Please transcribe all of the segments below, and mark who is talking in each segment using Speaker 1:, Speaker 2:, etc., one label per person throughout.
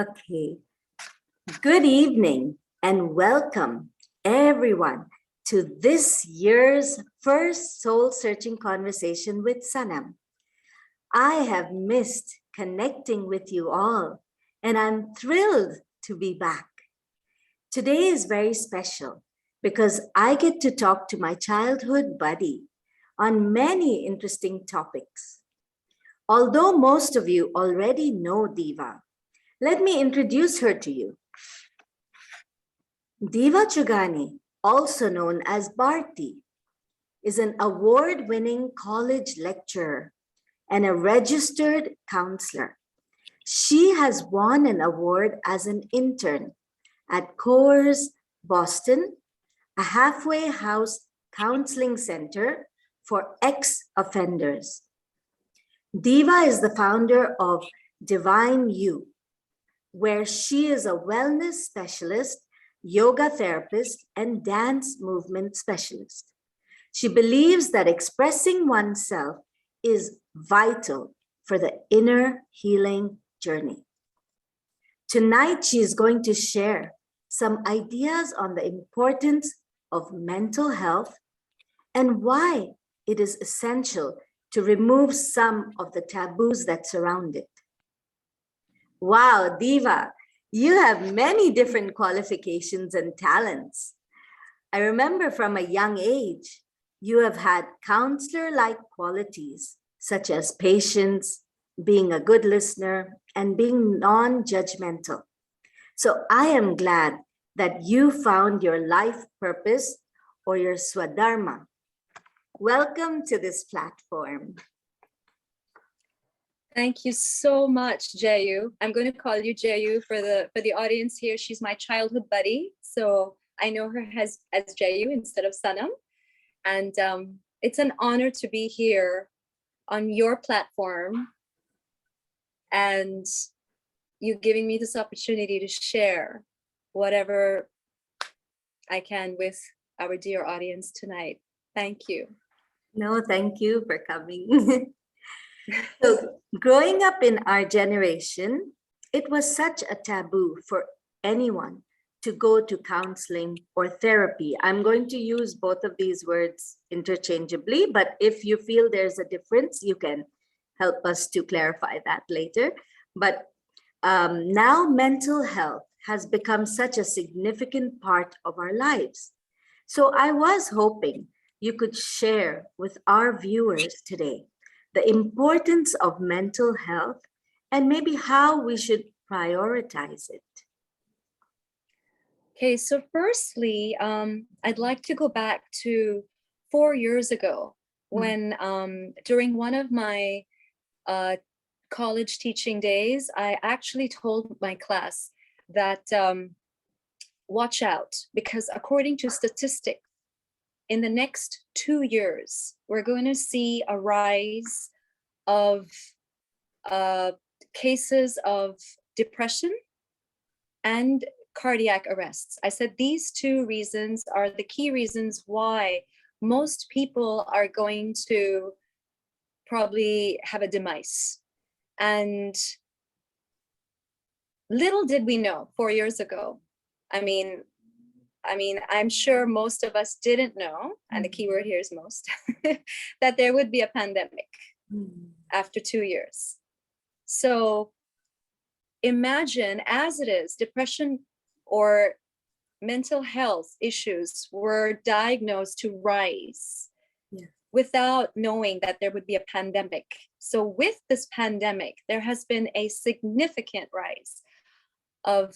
Speaker 1: Okay, good evening and welcome everyone to this year's first soul searching conversation with Sanam. I have missed connecting with you all and I'm thrilled to be back. Today is very special because I get to talk to my childhood buddy on many interesting topics. Although most of you already know Diva, let me introduce her to you. Diva Chugani, also known as Bharti, is an award winning college lecturer and a registered counselor. She has won an award as an intern at Coors Boston, a halfway house counseling center for ex offenders. Diva is the founder of Divine You, where she is a wellness specialist, yoga therapist, and dance movement specialist. She believes that expressing oneself is vital for the inner healing journey. Tonight, she is going to share some ideas on the importance of mental health and why it is essential to remove some of the taboos that surround it. Wow, Diva, you have many different qualifications and talents. I remember from a young age, you have had counselor like qualities such as patience, being a good listener, and being non judgmental. So I am glad that you found your life purpose or your swadharma. Welcome to this platform.
Speaker 2: Thank you so much, Jayu. I'm going to call you Jayu for the audience here. She's my childhood buddy, so I know her as Jayu instead of Sanam. And it's an honor to be here on your platform and you giving me this opportunity to share whatever I can with our dear audience tonight. Thank you.
Speaker 1: No, thank you for coming. So, growing up in our generation, it was such a taboo for anyone to go to counseling or therapy. I'm going to use both of these words interchangeably, but if you feel there's a difference, you can help us to clarify that later. But now mental health has become such a significant part of our lives. So I was hoping you could share with our viewers today the importance of mental health and maybe how we should prioritize it.
Speaker 2: Okay, so firstly, I'd like to go back to 4 years ago when during one of my college teaching days, I actually told my class that watch out, because according to statistics, in the next 2 years, we're going to see a rise of cases of depression and cardiac arrests. I said these two reasons are the key reasons why most people are going to probably have a demise. And little did we know 4 years ago. I mean, I'm sure most of us didn't know, and the key word here is most, that there would be a pandemic after 2 years. So imagine, as it is, depression or mental health issues were diagnosed to rise without knowing that there would be a pandemic. So with this pandemic, there has been a significant rise of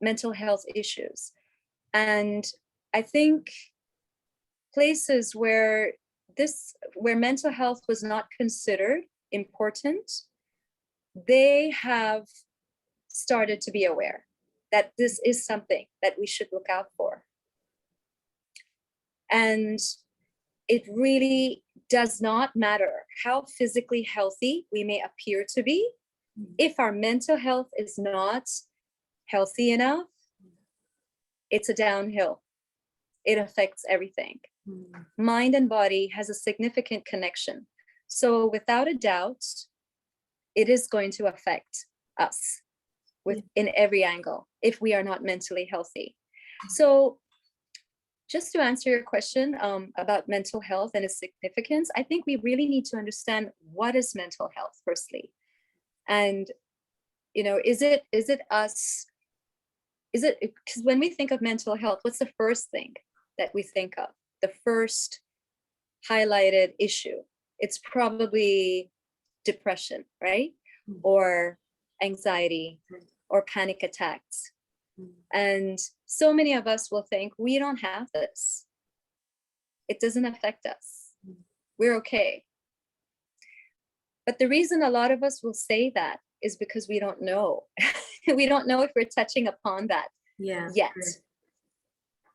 Speaker 2: mental health issues. And I think places where mental health was not considered important, they have started to be aware that this is something that we should look out for. And it really does not matter how physically healthy we may appear to be. If our mental health is not healthy enough, it's a downhill. It affects everything. Mind and body has a significant connection. So without a doubt, it is going to affect us. in every angle if we are not mentally healthy. So just to answer your question about mental health and its significance, I think we really need to understand what is mental health firstly. And, is it because when we think of mental health, what's the first thing that we think of? The first highlighted issue, it's probably depression, right? Or anxiety or panic attacks. And so many of us will think we don't have this. It doesn't affect us. We're okay. But the reason a lot of us will say that is because we don't know. We don't know if we're touching upon that yet. Right.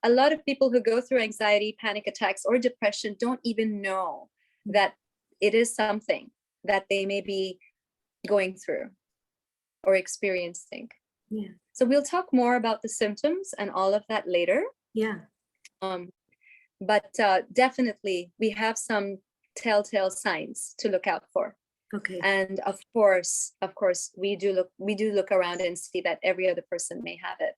Speaker 2: A lot of people who go through anxiety, panic attacks, or depression don't even know that it is something that they may be going through or experiencing. Yeah. So we'll talk more about the symptoms and all of that later.
Speaker 1: Yeah.
Speaker 2: But definitely we have some telltale signs to look out for.
Speaker 1: Okay.
Speaker 2: And of course, we do look around and see that every other person may have it.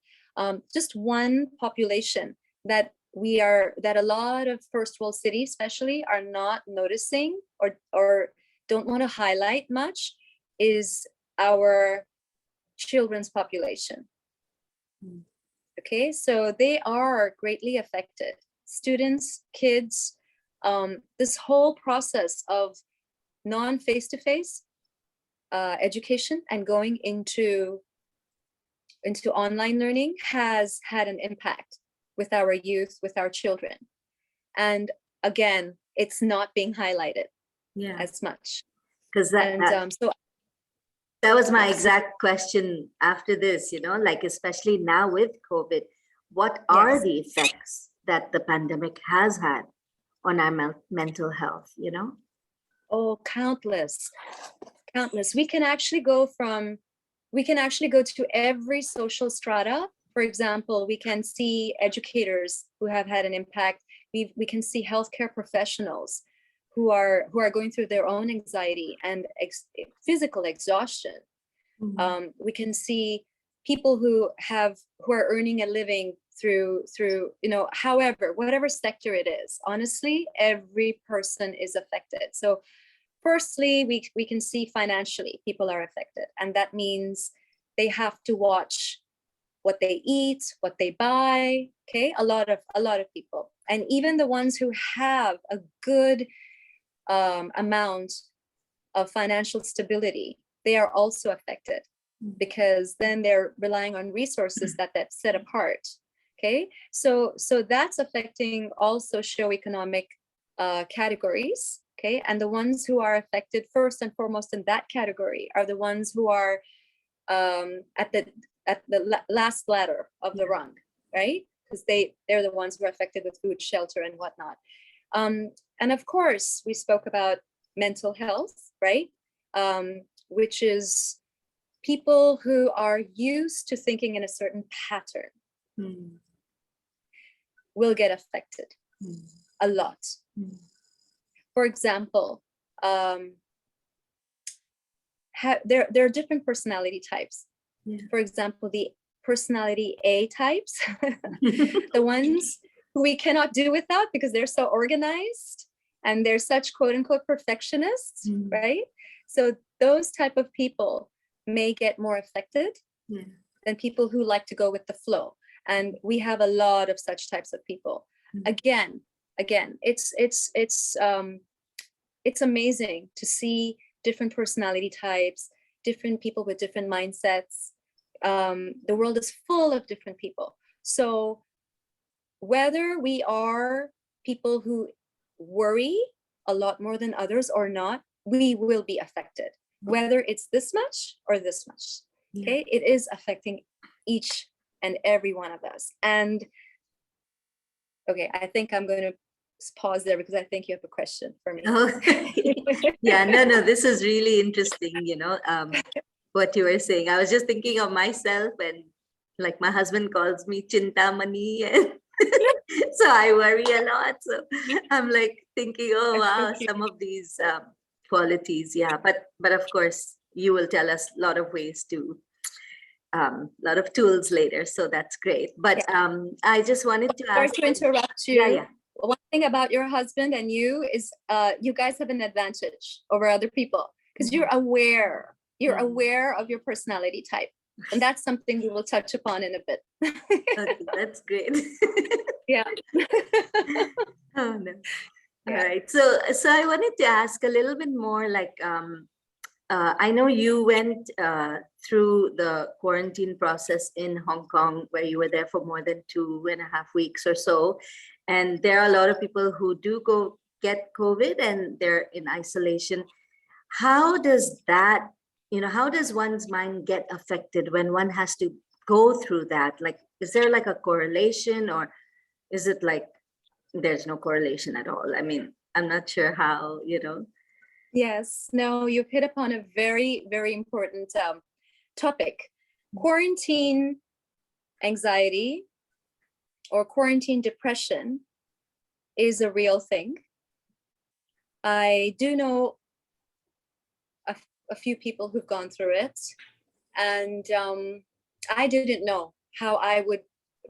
Speaker 2: Just one population that a lot of first world cities especially are not noticing or don't want to highlight much is our children's population. Okay, so they are greatly affected. Students, kids, this whole process of non-face-to-face education and going into online learning has had an impact with our youth, with our children. And again, it's not being highlighted as much.
Speaker 1: Because that was my exact question after this, like especially now with COVID, what are the effects that the pandemic has had on our mental health,
Speaker 2: Oh, countless. We can actually go to every social strata. For example, we can see educators who have had an impact. We can see healthcare professionals who are going through their own anxiety and physical exhaustion. We can see people who are earning a living through however, whatever sector it is. Honestly, every person is affected. So firstly, we can see financially people are affected, and that means they have to watch what they eat, what they buy. Okay, a lot of people, and even the ones who have a good amount of financial stability, they are also affected because then they're relying on resources that they've set apart. Okay, so that's affecting all socioeconomic categories. Okay, and the ones who are affected first and foremost in that category are the ones who are at the last ladder of the rung, right? Because they're the ones who are affected with food, shelter, and whatnot. And of course, we spoke about mental health, right? Which is people who are used to thinking in a certain pattern will get affected a lot. For example, there are different personality types. For example, the personality A types, the ones who we cannot do without because they're so organized and they're such quote unquote perfectionists, right? So those type of people may get more affected than people who like to go with the flow. And we have a lot of such types of people. Again, it's amazing to see different personality types, different people with different mindsets. The world is full of different people. So whether we are people who worry a lot more than others or not, we will be affected, whether it's this much or this much. Okay, it is affecting each and every one of us. And okay, I think I'm going to pause there because I think you have a question for me.
Speaker 1: Yeah, no, this is really interesting, what you were saying. I was just thinking of myself, and like my husband calls me Chintamani, and so I worry a lot. So I'm like thinking, oh wow, some of these qualities. Yeah, but of course you will tell us a lot of ways to lot of tools later, so that's great. But I just wanted to
Speaker 2: Sorry
Speaker 1: ask.
Speaker 2: to interrupt you.
Speaker 1: Yeah.
Speaker 2: One thing about your husband and you is you guys have an advantage over other people because you're aware. You're aware of your personality type. And that's something we will touch upon in a bit.
Speaker 1: Okay, that's great.
Speaker 2: Yeah.
Speaker 1: Oh, no. All
Speaker 2: Yeah.
Speaker 1: right. So I wanted to ask a little bit more like, I know you went through the quarantine process in Hong Kong, where you were there for more than 2.5 weeks or so. And there are a lot of people who do go get COVID and they're in isolation. How does that, how does one's mind get affected when one has to go through that? Like, is there like a correlation, or is it like there's no correlation at all? I mean, I'm not sure how,
Speaker 2: Yes. No, you've hit upon a very, very important topic. Quarantine anxiety or quarantine depression is a real thing. I do know a few people who've gone through it, and I didn't know how I would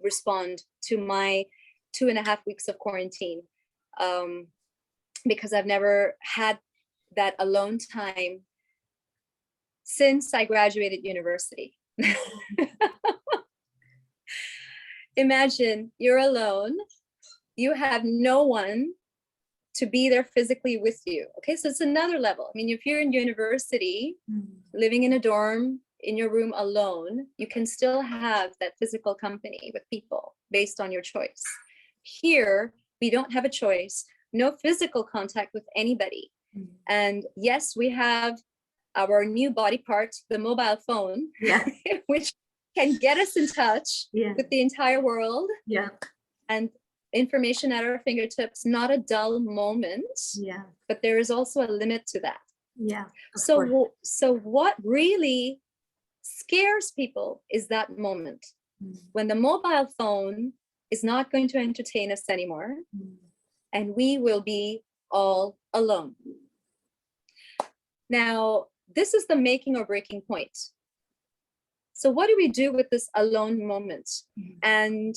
Speaker 2: respond to my 2.5 weeks of quarantine because I've never had that alone time since I graduated university. Imagine you're alone, you have no one to be there physically with you. Okay, so it's another level. I mean, if you're in university, living in a dorm, in your room alone, you can still have that physical company with people based on your choice. Here, we don't have a choice, no physical contact with anybody. And yes, we have our new body part, the mobile phone, which can get us in touch with the entire world. And information at our fingertips, not a dull moment. But there is also a limit to that. So what really scares people is that moment when the mobile phone is not going to entertain us anymore, and we will be all alone. Now, this is the making or breaking point. So what do we do with this alone moment? And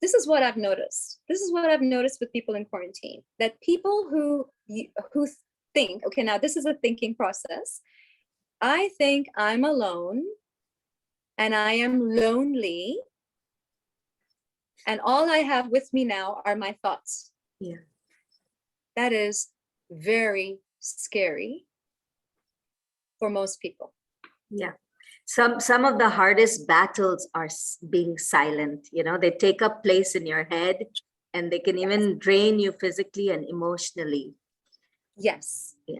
Speaker 2: this is what I've noticed. This is what I've noticed with people in quarantine, that people who think, okay, now this is a thinking process. I think I'm alone and I am lonely, and all I have with me now are my thoughts. That is very scary for most people.
Speaker 1: Some of the hardest battles are being silent. They take up place in your head, and they can even drain you physically and emotionally.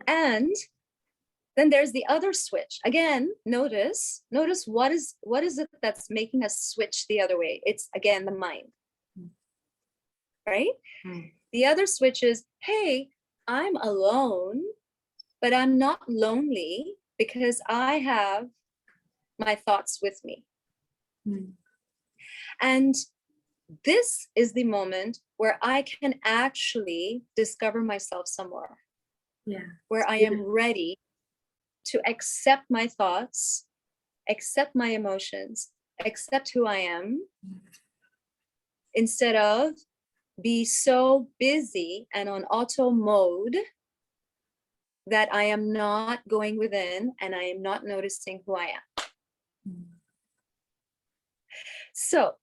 Speaker 2: And then there's the other switch. Again, notice what is it that's making us switch the other way? It's again the mind, right? The other switch is, hey, I'm alone, but I'm not lonely because I have my thoughts with me. And this is the moment where I can actually discover myself somewhere. Where I am ready to accept my thoughts, accept my emotions, accept who I am, instead of be so busy and on auto mode that I am not going within and I am not noticing who I am. So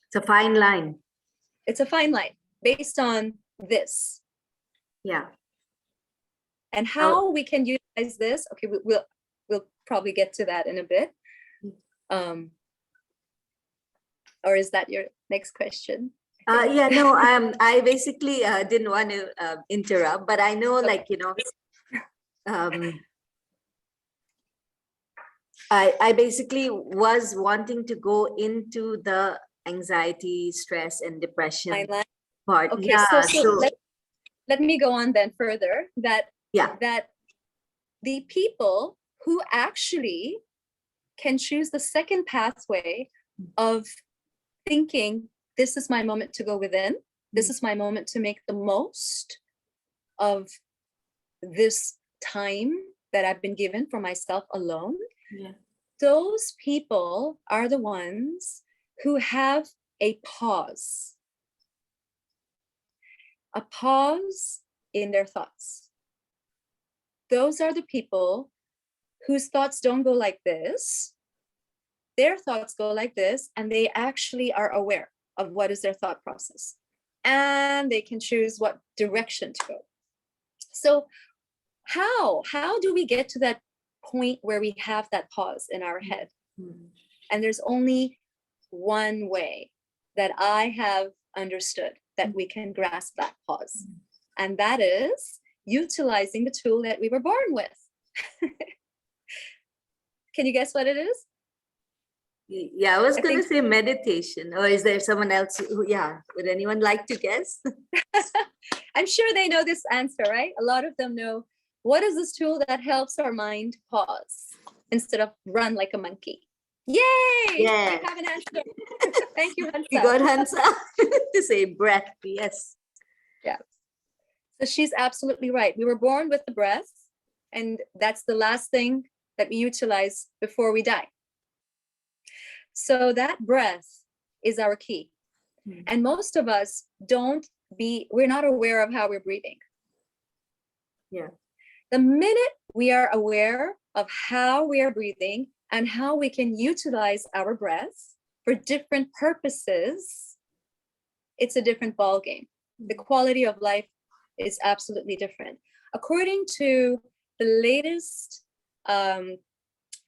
Speaker 1: it's a fine line.
Speaker 2: It's a fine line based on this. And how we can utilize this. Okay, we'll probably get to that in a bit. Or is that your next question?
Speaker 1: I basically didn't want to interrupt, but I know, I basically was wanting to go into the anxiety, stress, and depression part.
Speaker 2: Okay, so let me go on then further. That the people who actually can choose the second pathway of thinking, this is my moment to go within, this is my moment to make the most of this time that I've been given for myself alone. those people are the ones who have a pause in their thoughts. Those are the people whose thoughts don't go like this. Their thoughts go like this, and they actually are aware of what is their thought process. And they can choose what direction to go. So how do we get to that point where we have that pause in our head? And there's only one way that I have understood that we can grasp that pause. And that is utilizing the tool that we were born with. Can you guess what it is?
Speaker 1: Yeah, I was going to say meditation. Or is there someone else who, would anyone like to guess?
Speaker 2: I'm sure they know this answer, right? A lot of them know. What is this tool that helps our mind pause instead of run like a monkey? Yay!
Speaker 1: Yes.
Speaker 2: We have an answer. Thank you, Hansa.
Speaker 1: You got Hansa to say breath. Yes.
Speaker 2: Yeah. So she's absolutely right. We were born with the breath, and that's the last thing that we utilize before we die. So that breath is our key. And most of us we're not aware of how we're breathing.
Speaker 1: Yeah.
Speaker 2: The minute we are aware of how we are breathing and how we can utilize our breath for different purposes, it's a different ballgame. The quality of life is absolutely different. According to the latest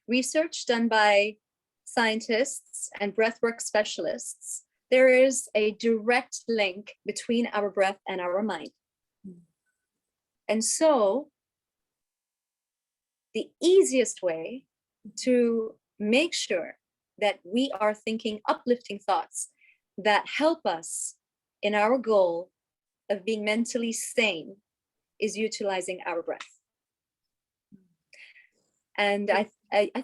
Speaker 2: research done by scientists and breathwork specialists, there is a direct link between our breath and our mind. And so the easiest way to make sure that we are thinking uplifting thoughts that help us in our goal of being mentally sane is utilizing our breath. And I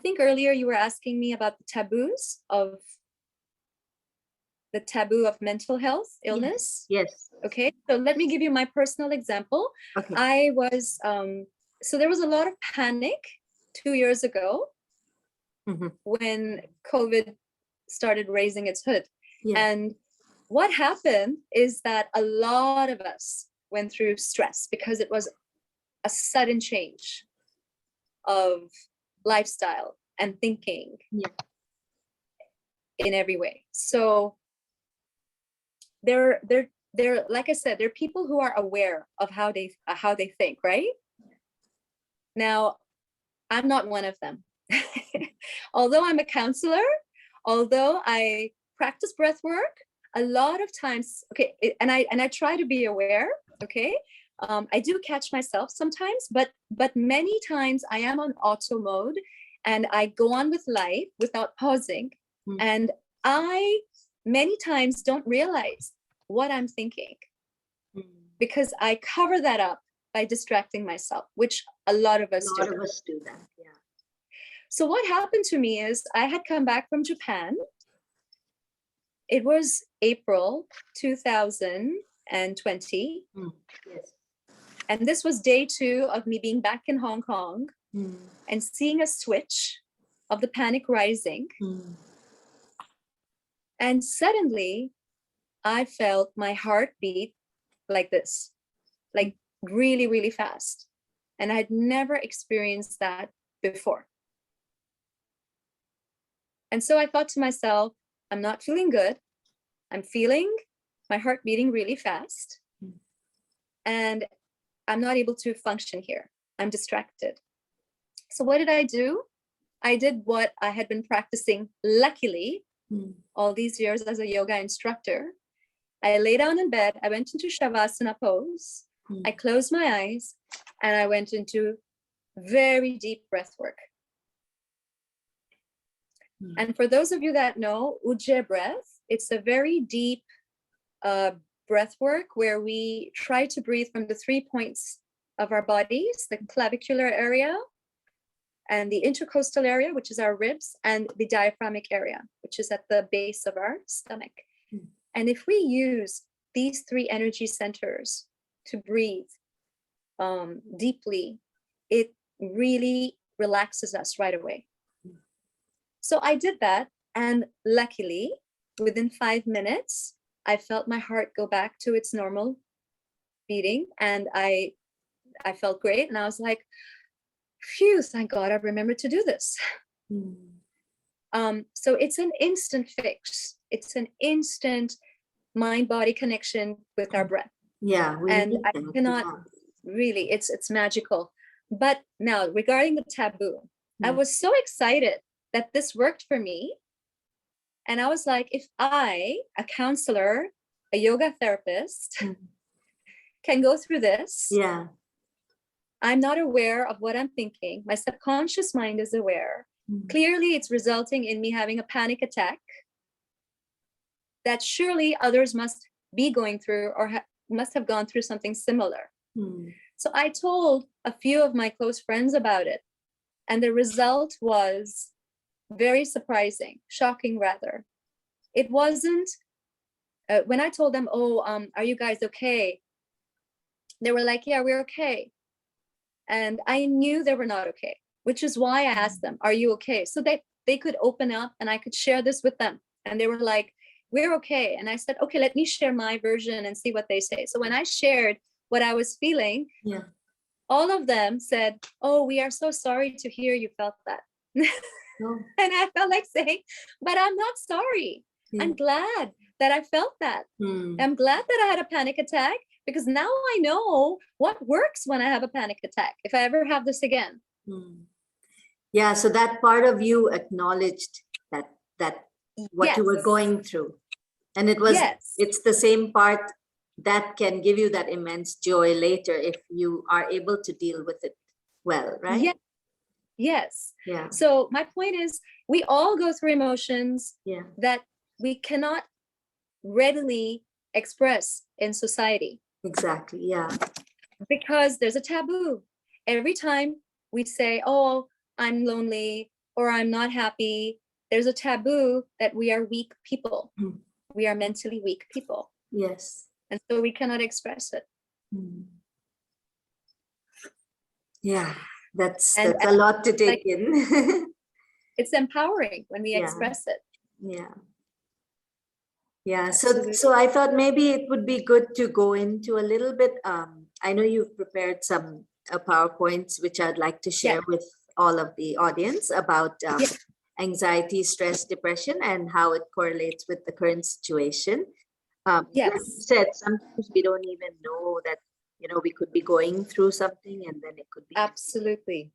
Speaker 2: think earlier you were asking me about the taboos of the taboo of mental health illness.
Speaker 1: Yes.
Speaker 2: Okay, so let me give you my personal example.
Speaker 1: Okay.
Speaker 2: I was so there was a lot of panic 2 years ago when COVID started raising its hood.
Speaker 1: Yeah.
Speaker 2: And what happened is that a lot of us went through stress because it was a sudden change of lifestyle and thinking in every way. So they're like I said, there are people who are aware of how they think, right? Now, I'm not one of them. Although I'm a counselor, although I practice breath work, a lot of times, and I try to be aware, okay? I do catch myself sometimes, but many times I am on auto mode and I go on with life without pausing. And I many times don't realize what I'm thinking because I cover that up by distracting myself, which a lot of us do.
Speaker 1: That. Yeah.
Speaker 2: So what happened to me is I had come back from Japan. It was April 2020.
Speaker 1: Yes.
Speaker 2: And this was day 2 of me being back in Hong Kong and seeing a switch of the panic rising. And suddenly I felt my heart beat like this, like really, really fast. And I had never experienced that before. And so I thought to myself, I'm not feeling good. I'm feeling my heart beating really fast. And I'm not able to function here. I'm distracted. So what did I do? I did what I had been practicing, luckily, all these years as a yoga instructor. I lay down in bed. I went into Shavasana pose. I closed my eyes and I went into very deep breath work. And for those of you that know Ujjayi breath, it's a very deep breath work where we try to breathe from the 3 points of our bodies, the clavicular area and the intercostal area, which is our ribs, and the diaphragmic area, which is at the base of our stomach. And if we use these 3 energy centers to breathe deeply, it really relaxes us right away. So I did that, and luckily, within 5 minutes, I felt my heart go back to its normal beating, and I felt great, and I was like, phew, thank God I remembered to do this. So it's an instant fix. It's an instant mind-body connection with our breath.
Speaker 1: Yeah, we
Speaker 2: And
Speaker 1: need
Speaker 2: I
Speaker 1: that.
Speaker 2: cannot really, it's magical. But now regarding the taboo, I was so excited that this worked for me. And I was like, if I, a counselor, a yoga therapist, can go through this,
Speaker 1: Yeah.
Speaker 2: I'm not aware of what I'm thinking. My subconscious mind is aware. Clearly, it's resulting in me having a panic attack that surely others must be going through or must have gone through something similar. So I told a few of my close friends about it. And the result was very surprising, shocking rather. It wasn't, when I told them, are you guys okay? They were like, yeah, we're okay. And I knew they were not okay, which is why I asked them, are you okay? So they could open up and I could share this with them. And they were like, we're okay. And I said, okay, let me share my version and see what they say. So when I shared what I was feeling, all of them said, oh, we are so sorry to hear you felt that. And I felt like saying, but I'm not sorry. I'm glad that I felt that. I'm glad that I had a panic attack, because now I know what works when I have a panic attack, if I ever have this again.
Speaker 1: Yeah, so that part of you acknowledged that what you were going through. And it was, it's the same part that can give you that immense joy later if you are able to deal with it well, right?
Speaker 2: Yes.
Speaker 1: Yeah.
Speaker 2: So my point is, we all go through emotions that we cannot readily express in society.
Speaker 1: Exactly. Yeah.
Speaker 2: Because there's a taboo. Every time we say, oh, I'm lonely or I'm not happy, there's a taboo that we are weak people. We are mentally weak people.
Speaker 1: Yes.
Speaker 2: And so we cannot express it.
Speaker 1: Yeah, that's a lot to take in.
Speaker 2: It's empowering when we express it.
Speaker 1: Yeah, so I thought maybe it would be good to go into a little bit. I know you've prepared some PowerPoints which I'd like to share with all of the audience about anxiety, stress, depression, and how it correlates with the current situation. Like you said, sometimes we don't even know that, we could be going through something, and then it could be.
Speaker 2: Absolutely.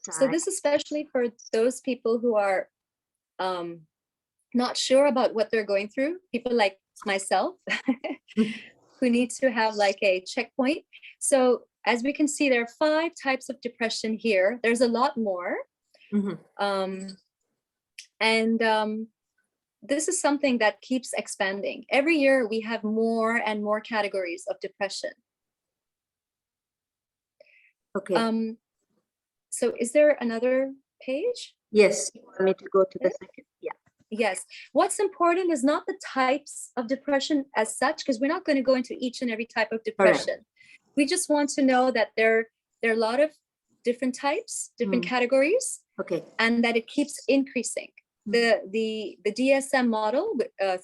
Speaker 2: So this is especially for those people who are not sure about what they're going through, people like myself who need to have like a checkpoint. So as we can see, there are 5 types of depression here. There's a lot more. This is something that keeps expanding. Every year we have more and more categories of depression.
Speaker 1: Okay.
Speaker 2: So is there another page?
Speaker 1: Yes, you want me to go to the second? Yeah.
Speaker 2: Yes. What's important is not the types of depression as such, because we're not going to go into each and every type of depression. We just want to know that there are a lot of different types, different categories, and that it keeps increasing. The DSM model,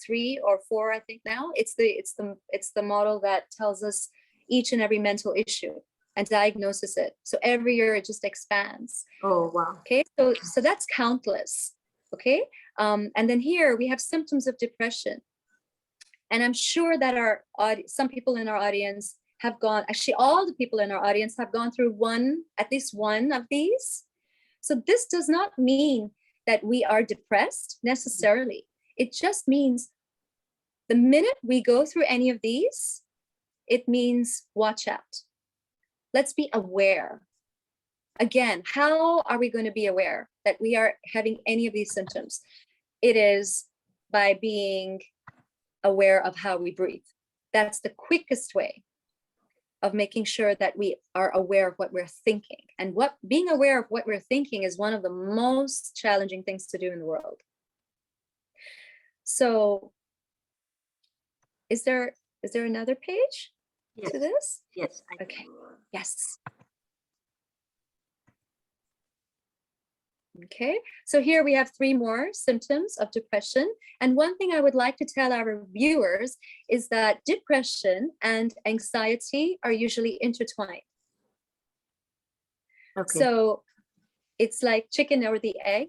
Speaker 2: 3 or 4, I think now, it's the model that tells us each and every mental issue and diagnoses it. So every year it just expands.
Speaker 1: Oh, wow.
Speaker 2: Okay, so that's countless. Okay, and then here we have symptoms of depression. And I'm sure that some people in our audience have gone, actually all the people in our audience have gone through at least one of these. So this does not mean that we are depressed necessarily. It just means the minute we go through any of these, it means watch out. Let's be aware. Again, how are we going to be aware that we are having any of these symptoms? It is by being aware of how we breathe. That's the quickest way of making sure that we are aware of what we're thinking. And being aware of what we're thinking is one of the most challenging things to do in the world. So is there another page to this?
Speaker 1: Yes.
Speaker 2: Okay. Yes. Okay, so here we have 3 more symptoms of depression. And one thing I would like to tell our viewers is that depression and anxiety are usually intertwined.
Speaker 1: Okay.
Speaker 2: So it's like chicken or the egg.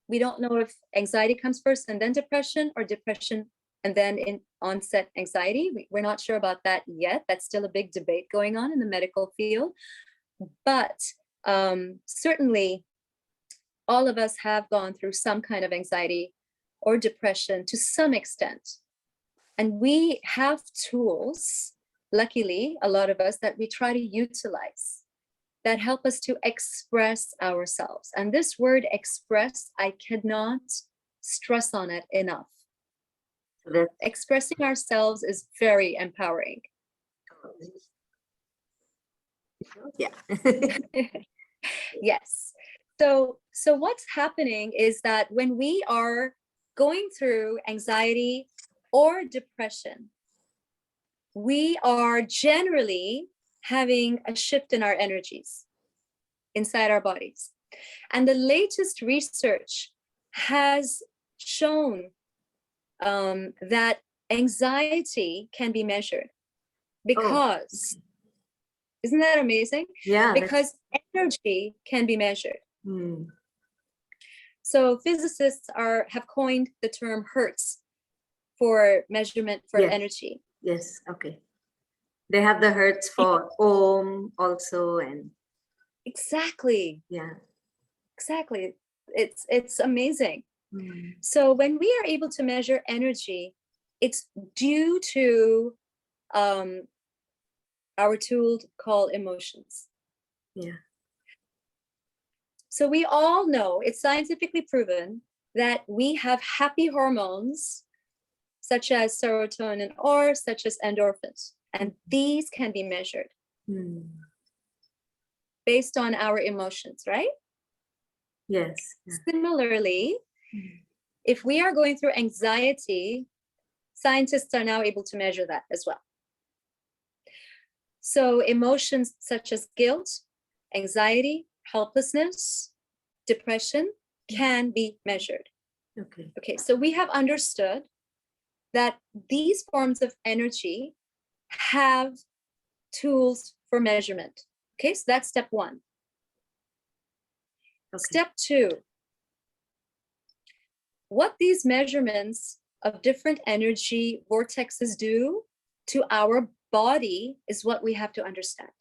Speaker 2: We don't know if anxiety comes first and then depression, or depression and then in onset anxiety. We're not sure about that yet. That's still a big debate going on in the medical field. But certainly, all of us have gone through some kind of anxiety or depression to some extent. And we have tools, luckily, a lot of us, that we try to utilize that help us to express ourselves. And this word express, I cannot stress on it enough. Expressing ourselves is very empowering.
Speaker 1: Yeah.
Speaker 2: Yes. So what's happening is that when we are going through anxiety or depression, we are generally having a shift in our energies inside our bodies. And the latest research has shown that anxiety can be measured because, isn't that amazing?
Speaker 1: Yeah.
Speaker 2: Because energy can be measured.
Speaker 1: Hmm.
Speaker 2: So physicists have coined the term hertz for measurement for energy.
Speaker 1: Yes. Okay. They have the hertz for ohm also, and
Speaker 2: exactly.
Speaker 1: Yeah.
Speaker 2: Exactly. It's amazing.
Speaker 1: Mm.
Speaker 2: So when we are able to measure energy, it's due to our tool called emotions.
Speaker 1: Yeah.
Speaker 2: So we all know, it's scientifically proven, that we have happy hormones such as serotonin or such as endorphins, and these can be measured based on our emotions, right?
Speaker 1: Yes.
Speaker 2: Similarly, if we are going through anxiety, scientists are now able to measure that as well. So emotions such as guilt, anxiety, helplessness, depression can be measured. Okay, so we have understood that these forms of energy have tools for measurement. Okay, so that's step 1. Step 2, what these measurements of different energy vortexes do to our body is what we have to understand.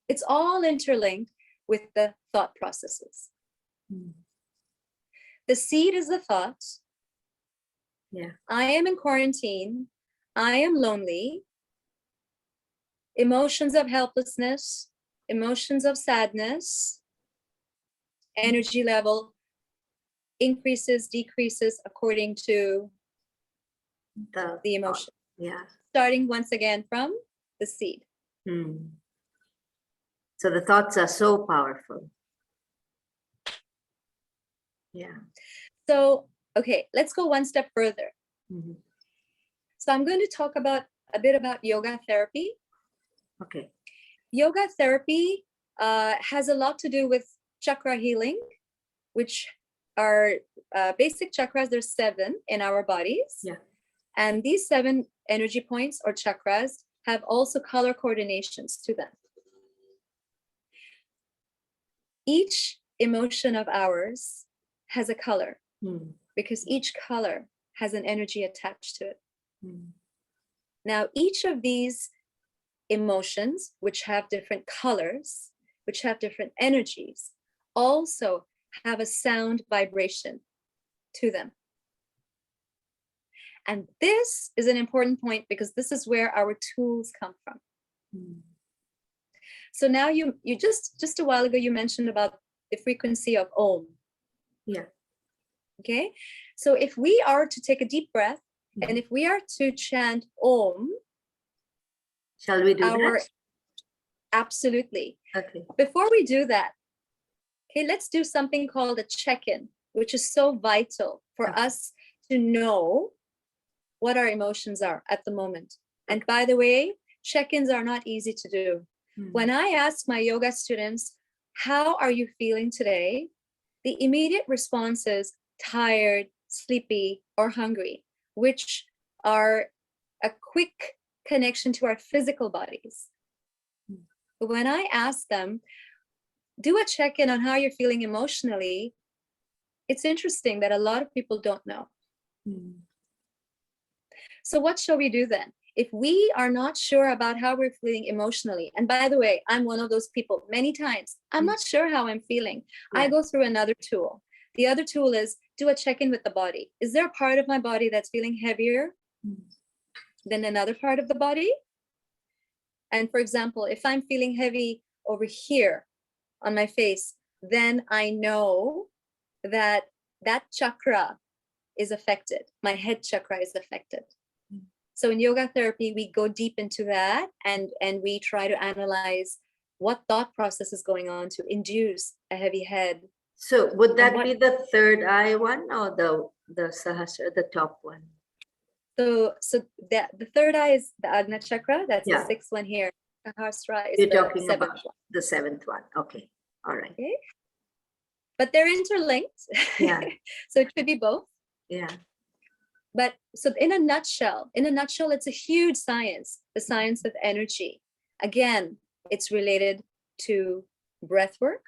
Speaker 2: It's all interlinked with the thought processes. The seed is the thought.
Speaker 1: Yeah.
Speaker 2: I am in quarantine. I am lonely. Emotions of helplessness, emotions of sadness, energy level increases, decreases according to the emotion.
Speaker 1: Yeah.
Speaker 2: Starting once again from the seed.
Speaker 1: So the thoughts are so powerful. Yeah.
Speaker 2: So, okay, let's go one step further. So I'm going to talk about a bit about yoga therapy.
Speaker 1: Okay.
Speaker 2: Yoga therapy has a lot to do with chakra healing, which are basic chakras. There's 7 in our bodies.
Speaker 1: Yeah.
Speaker 2: And these 7 energy points or chakras have also color coordinations to them. Each emotion of ours has a color because each color has an energy attached to it. Now, each of these emotions, which have different colors, which have different energies, also have a sound vibration to them. And this is an important point because this is where our tools come from. So now you just a while ago, you mentioned about the frequency of Om.
Speaker 1: Yeah.
Speaker 2: Okay. So if we are to take a deep breath and if we are to chant Om.
Speaker 1: Shall we do that?
Speaker 2: Absolutely.
Speaker 1: Okay.
Speaker 2: Before we do that, okay, let's do something called a check-in, which is so vital for us to know what our emotions are at the moment. And by the way, check-ins are not easy to do. When I ask my yoga students, how are you feeling today? The immediate response is tired, sleepy, or hungry, which are a quick connection to our physical bodies. But when I ask them, do a check-in on how you're feeling emotionally, it's interesting that a lot of people don't know. So what shall we do then? If we are not sure about how we're feeling emotionally, and by the way, I'm one of those people many times, I'm not sure how I'm feeling. I go through another tool. The other tool is do a check-in with the body. Is there a part of my body that's feeling heavier than another part of the body? And for example, if I'm feeling heavy over here on my face, then I know that that chakra is affected. My head chakra is affected. So in yoga therapy, we go deep into that and we try to analyze what thought process is going on to induce a heavy head.
Speaker 1: So would that be the third eye one or the sahasrara, the top one?
Speaker 2: So the third eye is the Agna chakra. That's the sixth one here. Sahasrara is
Speaker 1: You're
Speaker 2: the
Speaker 1: talking
Speaker 2: seventh
Speaker 1: about
Speaker 2: one.
Speaker 1: the seventh one. Okay. All right.
Speaker 2: Okay. But they're interlinked.
Speaker 1: Yeah.
Speaker 2: So it could be both.
Speaker 1: Yeah.
Speaker 2: But so in a nutshell, it's a huge science, the science of energy. Again, it's related to breath work.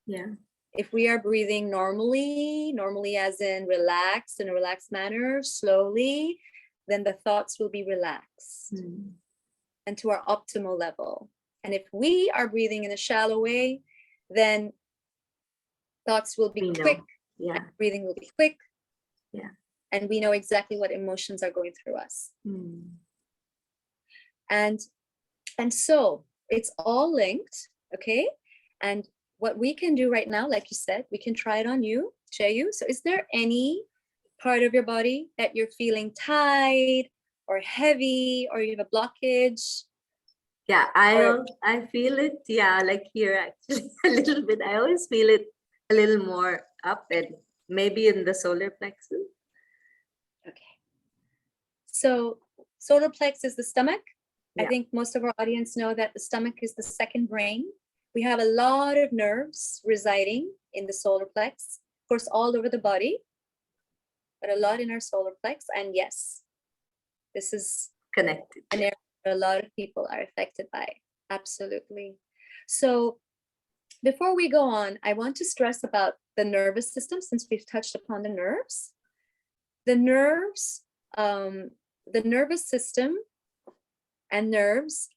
Speaker 1: Yeah.
Speaker 2: If we are breathing normally as in relaxed, in a relaxed manner, slowly, then the thoughts will be relaxed and to our optimal level. And if we are breathing in a shallow way, then thoughts will be quick.
Speaker 1: Yeah.
Speaker 2: Breathing will be quick.
Speaker 1: Yeah.
Speaker 2: And we know exactly what emotions are going through us. And so it's all linked, okay? And what we can do right now, like you said, we can try it on you, Chayu. So is there any part of your body that you're feeling tight or heavy, or you have a blockage?
Speaker 1: Yeah, I feel it. Yeah, like here actually a little bit. I always feel it a little more up and maybe in the solar plexus.
Speaker 2: Okay. So solar plex is the stomach.
Speaker 1: Yeah.
Speaker 2: I think most of our audience know that the stomach is the second brain. We have a lot of nerves residing in the solar plex, of course, all over the body, but a lot in our solar plex. And yes, this is
Speaker 1: Connected.
Speaker 2: an area that a lot of people are affected by. Absolutely. So before we go on, I want to stress about the nervous system, since we've touched upon the nerves. The nerves, the nervous system and nerves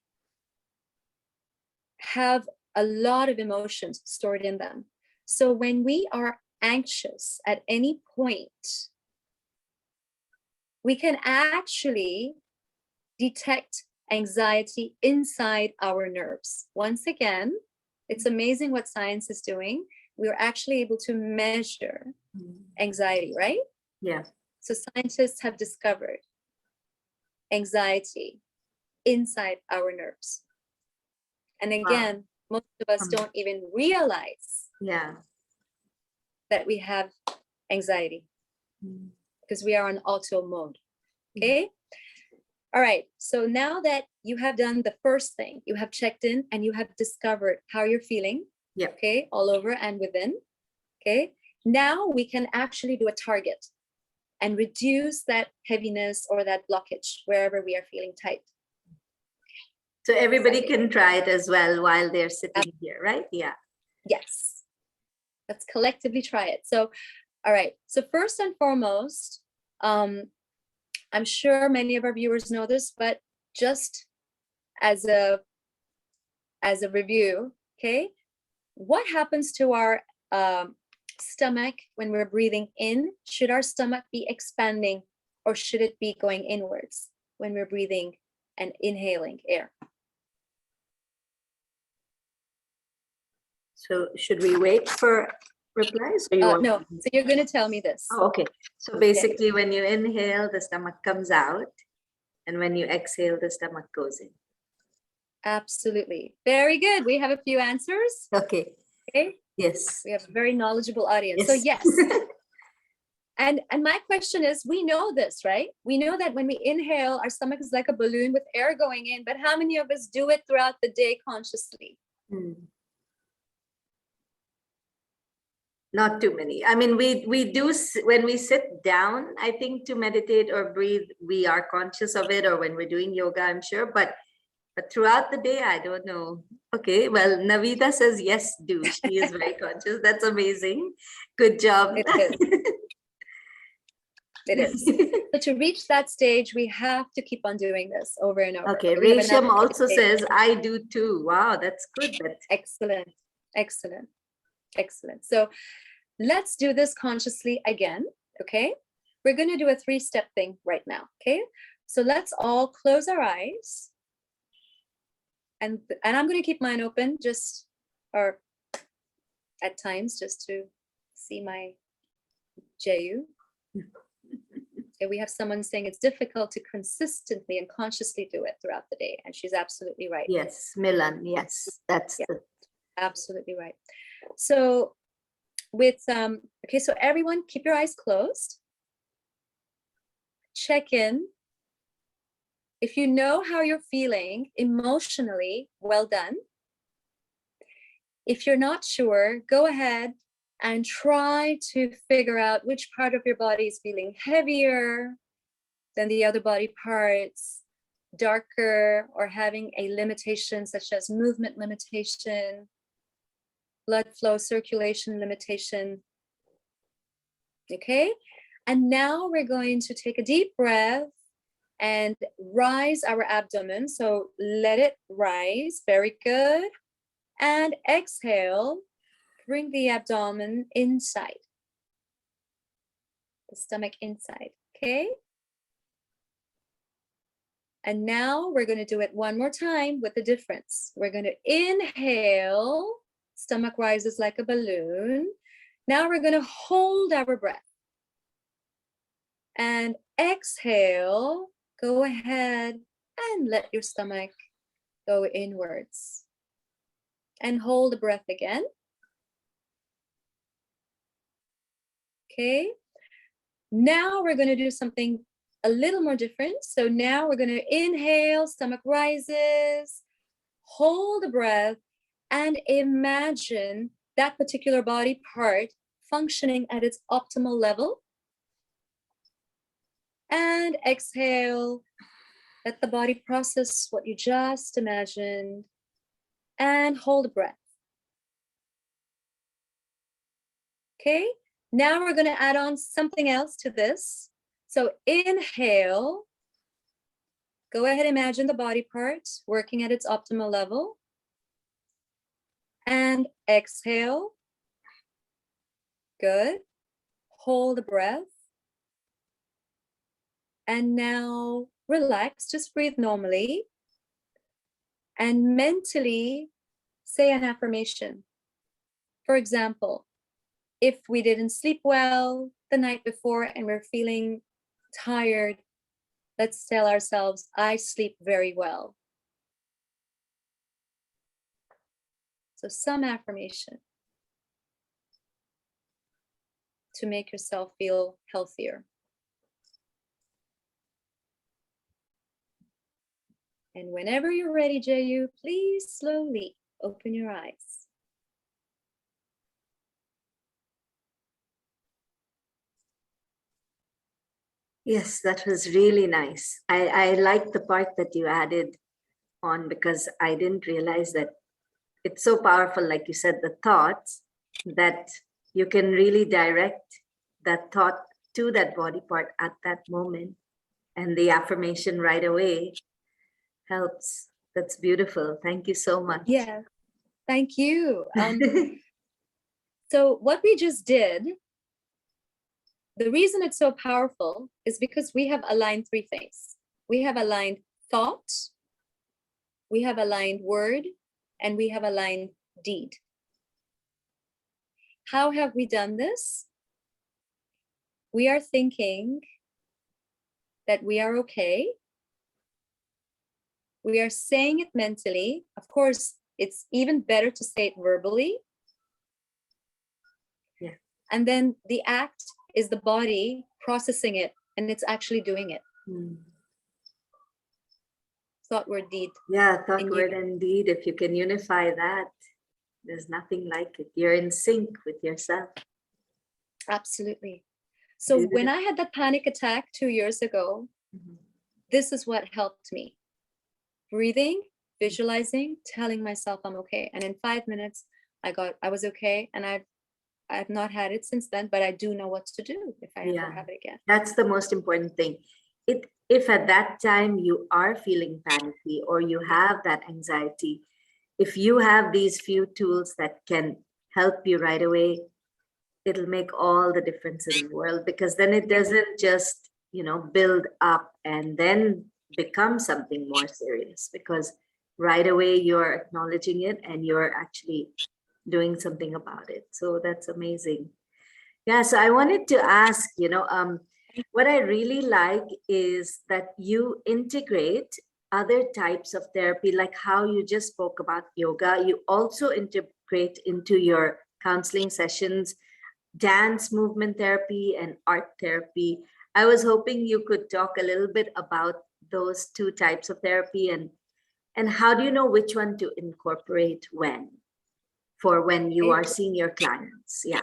Speaker 2: have a lot of emotions stored in them. So when we are anxious at any point, we can actually detect anxiety inside our nerves. Once again, it's amazing what science is doing. We're actually able to measure anxiety, right?
Speaker 1: Yeah.
Speaker 2: So scientists have discovered anxiety inside our nerves. And again, most of us don't even realize that we have anxiety because we are on auto mode. Okay. All right. So now that you have done the first thing, you have checked in and you have discovered how you're feeling.
Speaker 1: Yeah.
Speaker 2: Okay. All over and within. Okay. Now we can actually do a target and reduce that heaviness or that blockage wherever we are feeling tight.
Speaker 1: So everybody can try it as well while they're sitting here, right? Yeah.
Speaker 2: Yes. Let's collectively try it. So, all right. So first and foremost, I'm sure many of our viewers know this, but just as a review, okay? What happens to our stomach when we're breathing in? Should our stomach be expanding or should it be going inwards when we're breathing and inhaling air?
Speaker 1: So should we wait for replies? Or
Speaker 2: no, so you're going to tell me this.
Speaker 1: Oh, okay. So basically when you inhale, the stomach comes out. And when you exhale, the stomach goes in.
Speaker 2: Absolutely. Very good. We have a few answers.
Speaker 1: Okay.
Speaker 2: Okay.
Speaker 1: Yes.
Speaker 2: We have a very knowledgeable audience.
Speaker 1: Yes.
Speaker 2: So yes. And my question is, we know this, right? We know that when we inhale, our stomach is like a balloon with air going in, but how many of us do it throughout the day consciously?
Speaker 1: Not too many. I mean, we do, when we sit down, I think, to meditate or breathe, we are conscious of it, or when we're doing yoga, I'm sure, but throughout the day, I don't know. Okay, well, Navita says yes, do. She is very conscious. That's amazing. Good job.
Speaker 2: It is. It is. So to reach that stage, we have to keep on doing this over and over.
Speaker 1: Okay,
Speaker 2: We have
Speaker 1: Resham
Speaker 2: another
Speaker 1: also
Speaker 2: stage.
Speaker 1: says, I do too. Wow, that's good.
Speaker 2: Excellent, excellent, excellent. So let's do this consciously again, okay? We're going to do a 3-step thing right now, okay? So let's all close our eyes. And I'm going to keep mine open just, or at times, just to see my Jayu. Okay, we have someone saying it's difficult to consistently and consciously do it throughout the day. And she's absolutely right.
Speaker 1: Yes, Milan, yes, that's
Speaker 2: absolutely right. So with, okay, so everyone keep your eyes closed. Check in. If you know how you're feeling emotionally, well done. If you're not sure, go ahead and try to figure out which part of your body is feeling heavier than the other body parts, darker, or having a limitation such as movement limitation, blood flow, circulation limitation. Okay, and now we're going to take a deep breath and rise our abdomen. So let it rise, very good. And exhale, bring the abdomen inside, the stomach inside, okay? And now we're going to do it one more time with the difference. We're going to inhale, stomach rises like a balloon. Now we're going to hold our breath. And exhale, go ahead and let your stomach go inwards. And hold the breath again. Okay. Now we're going to do something a little more different. So now we're going to inhale, stomach rises, hold the breath, and imagine that particular body part functioning at its optimal level. And exhale, let the body process what you just imagined, and hold the breath. Okay, now we're going to add on something else to this. So inhale, go ahead, imagine the body part working at its optimal level. And exhale, good. Hold the breath. And now relax, just breathe normally. And mentally say an affirmation. For example, if we didn't sleep well the night before and we're feeling tired, let's tell ourselves, I sleep very well. So some affirmation to make yourself feel healthier. And whenever you're ready, Jayu, please slowly open your eyes.
Speaker 1: Yes, that was really nice. I like the part that you added on, because I didn't realize that it's so powerful, like you said, the thoughts, that you can really direct that thought to that body part at that moment. And the affirmation right away helps. That's beautiful. Thank you so much.
Speaker 2: Yeah, thank you. So what we just did, the reason it's so powerful is because we have aligned 3 things. We have aligned thought, we have aligned word, and we have aligned deed. How have we done this? We are thinking that we are okay. We are saying it mentally. Of course, it's even better to say it verbally.
Speaker 1: Yeah.
Speaker 2: And then the act is the body processing it, and it's actually doing it. Thought, word, deed.
Speaker 1: Yeah, thought, word, and deed. If you can unify that, there's nothing like it. You're in sync with yourself.
Speaker 2: Absolutely. So when I had that panic attack 2 years ago, this is what helped me. Breathing, visualizing, telling myself I'm okay. And in 5 minutes, I was okay. And I've not had it since then, but I do know what to do if I ever have it again.
Speaker 1: That's the most important thing. If at that time you are feeling panicky or you have that anxiety, if you have these few tools that can help you right away, it'll make all the difference in the world, because then it doesn't just, build up and then become something more serious, because right away you're acknowledging it and you're actually doing something about it. So that's amazing. Yeah, so I wanted to ask, what I really like is that you integrate other types of therapy, like how you just spoke about yoga. You also integrate into your counseling sessions dance, movement therapy, and art therapy. I was hoping you could talk a little bit about those two types of therapy, and how do you know which one to incorporate when you are seeing your clients? Yeah.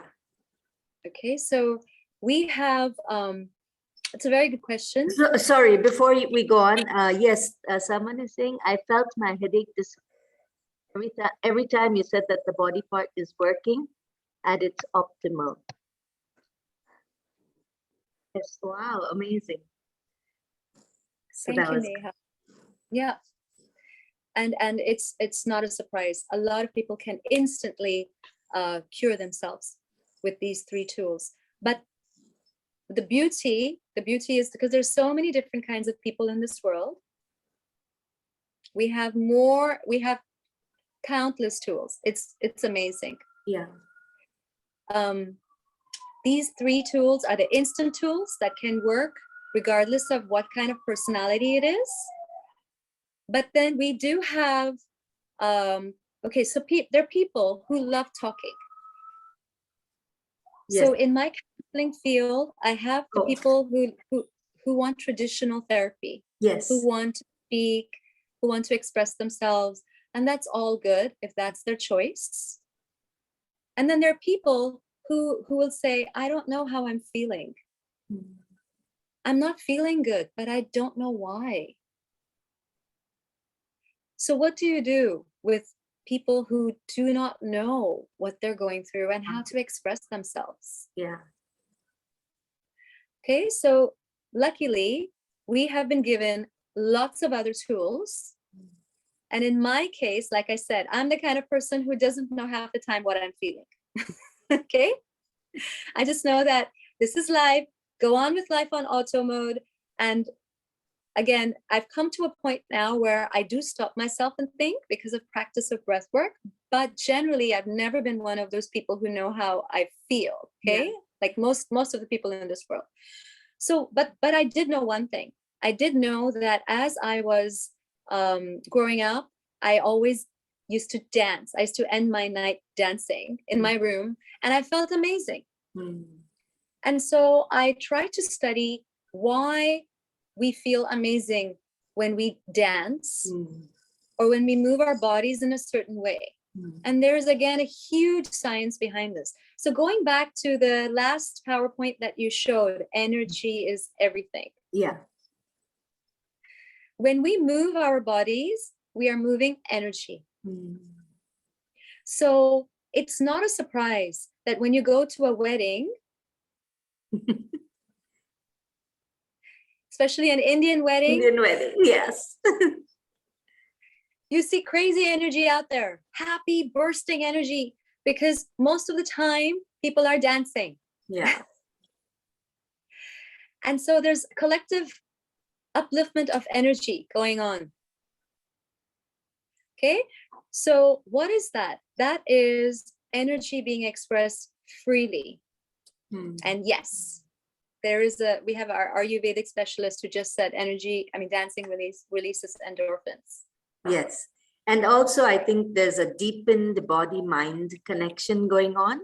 Speaker 2: Okay, so we have, it's a very good question.
Speaker 1: So, sorry, before we go on, yes, someone is saying, I felt my headache every time you said that the body part is working at its optimal. Yes, wow, amazing. So
Speaker 2: Thank you, Neha. Yeah. And it's not a surprise. A lot of people can instantly cure themselves with these 3 tools. But the beauty is, because there's so many different kinds of people in this world, we have countless tools. It's amazing.
Speaker 1: Yeah.
Speaker 2: These 3 tools are the instant tools that can work regardless of what kind of personality it is. But then we do have, okay, so there are people who love talking. Yes. So in my counseling field, I have the people who want traditional therapy.
Speaker 1: Yes.
Speaker 2: Who want to speak, who want to express themselves. And that's all good if that's their choice. And then there are people who will say, I don't know how I'm feeling. I'm not feeling good, but I don't know why. So what do you do with people who do not know what they're going through and how to express themselves?
Speaker 1: Yeah.
Speaker 2: Okay, so luckily, we have been given lots of other tools. And in my case, like I said, I'm the kind of person who doesn't know half the time what I'm feeling. Okay? I just know that this is life, go on with life on auto mode. And again, I've come to a point now where I do stop myself and think because of practice of breath work. But generally, I've never been one of those people who know how I feel. Okay, yeah. Like most of the people in this world. So, but I did know one thing. I did know that as I was growing up, I always used to dance. I used to end my night dancing in my room, and I felt amazing. And so I tried to study why we feel amazing when we dance or when we move our bodies in a certain way. And there's, again, a huge science behind this. So going back to the last PowerPoint that you showed, energy is everything.
Speaker 1: Yeah.
Speaker 2: When we move our bodies, we are moving energy. So it's not a surprise that when you go to a wedding, especially an Indian wedding.
Speaker 1: Indian wedding, yes.
Speaker 2: You see crazy energy out there, happy, bursting energy, because most of the time people are dancing.
Speaker 1: Yeah.
Speaker 2: And so there's collective upliftment of energy going on. Okay, so what is that? That is energy being expressed freely. And yes, we have our Ayurvedic specialist who just said dancing releases endorphins.
Speaker 1: Yes. And also, I think there's a deepened body-mind connection going on,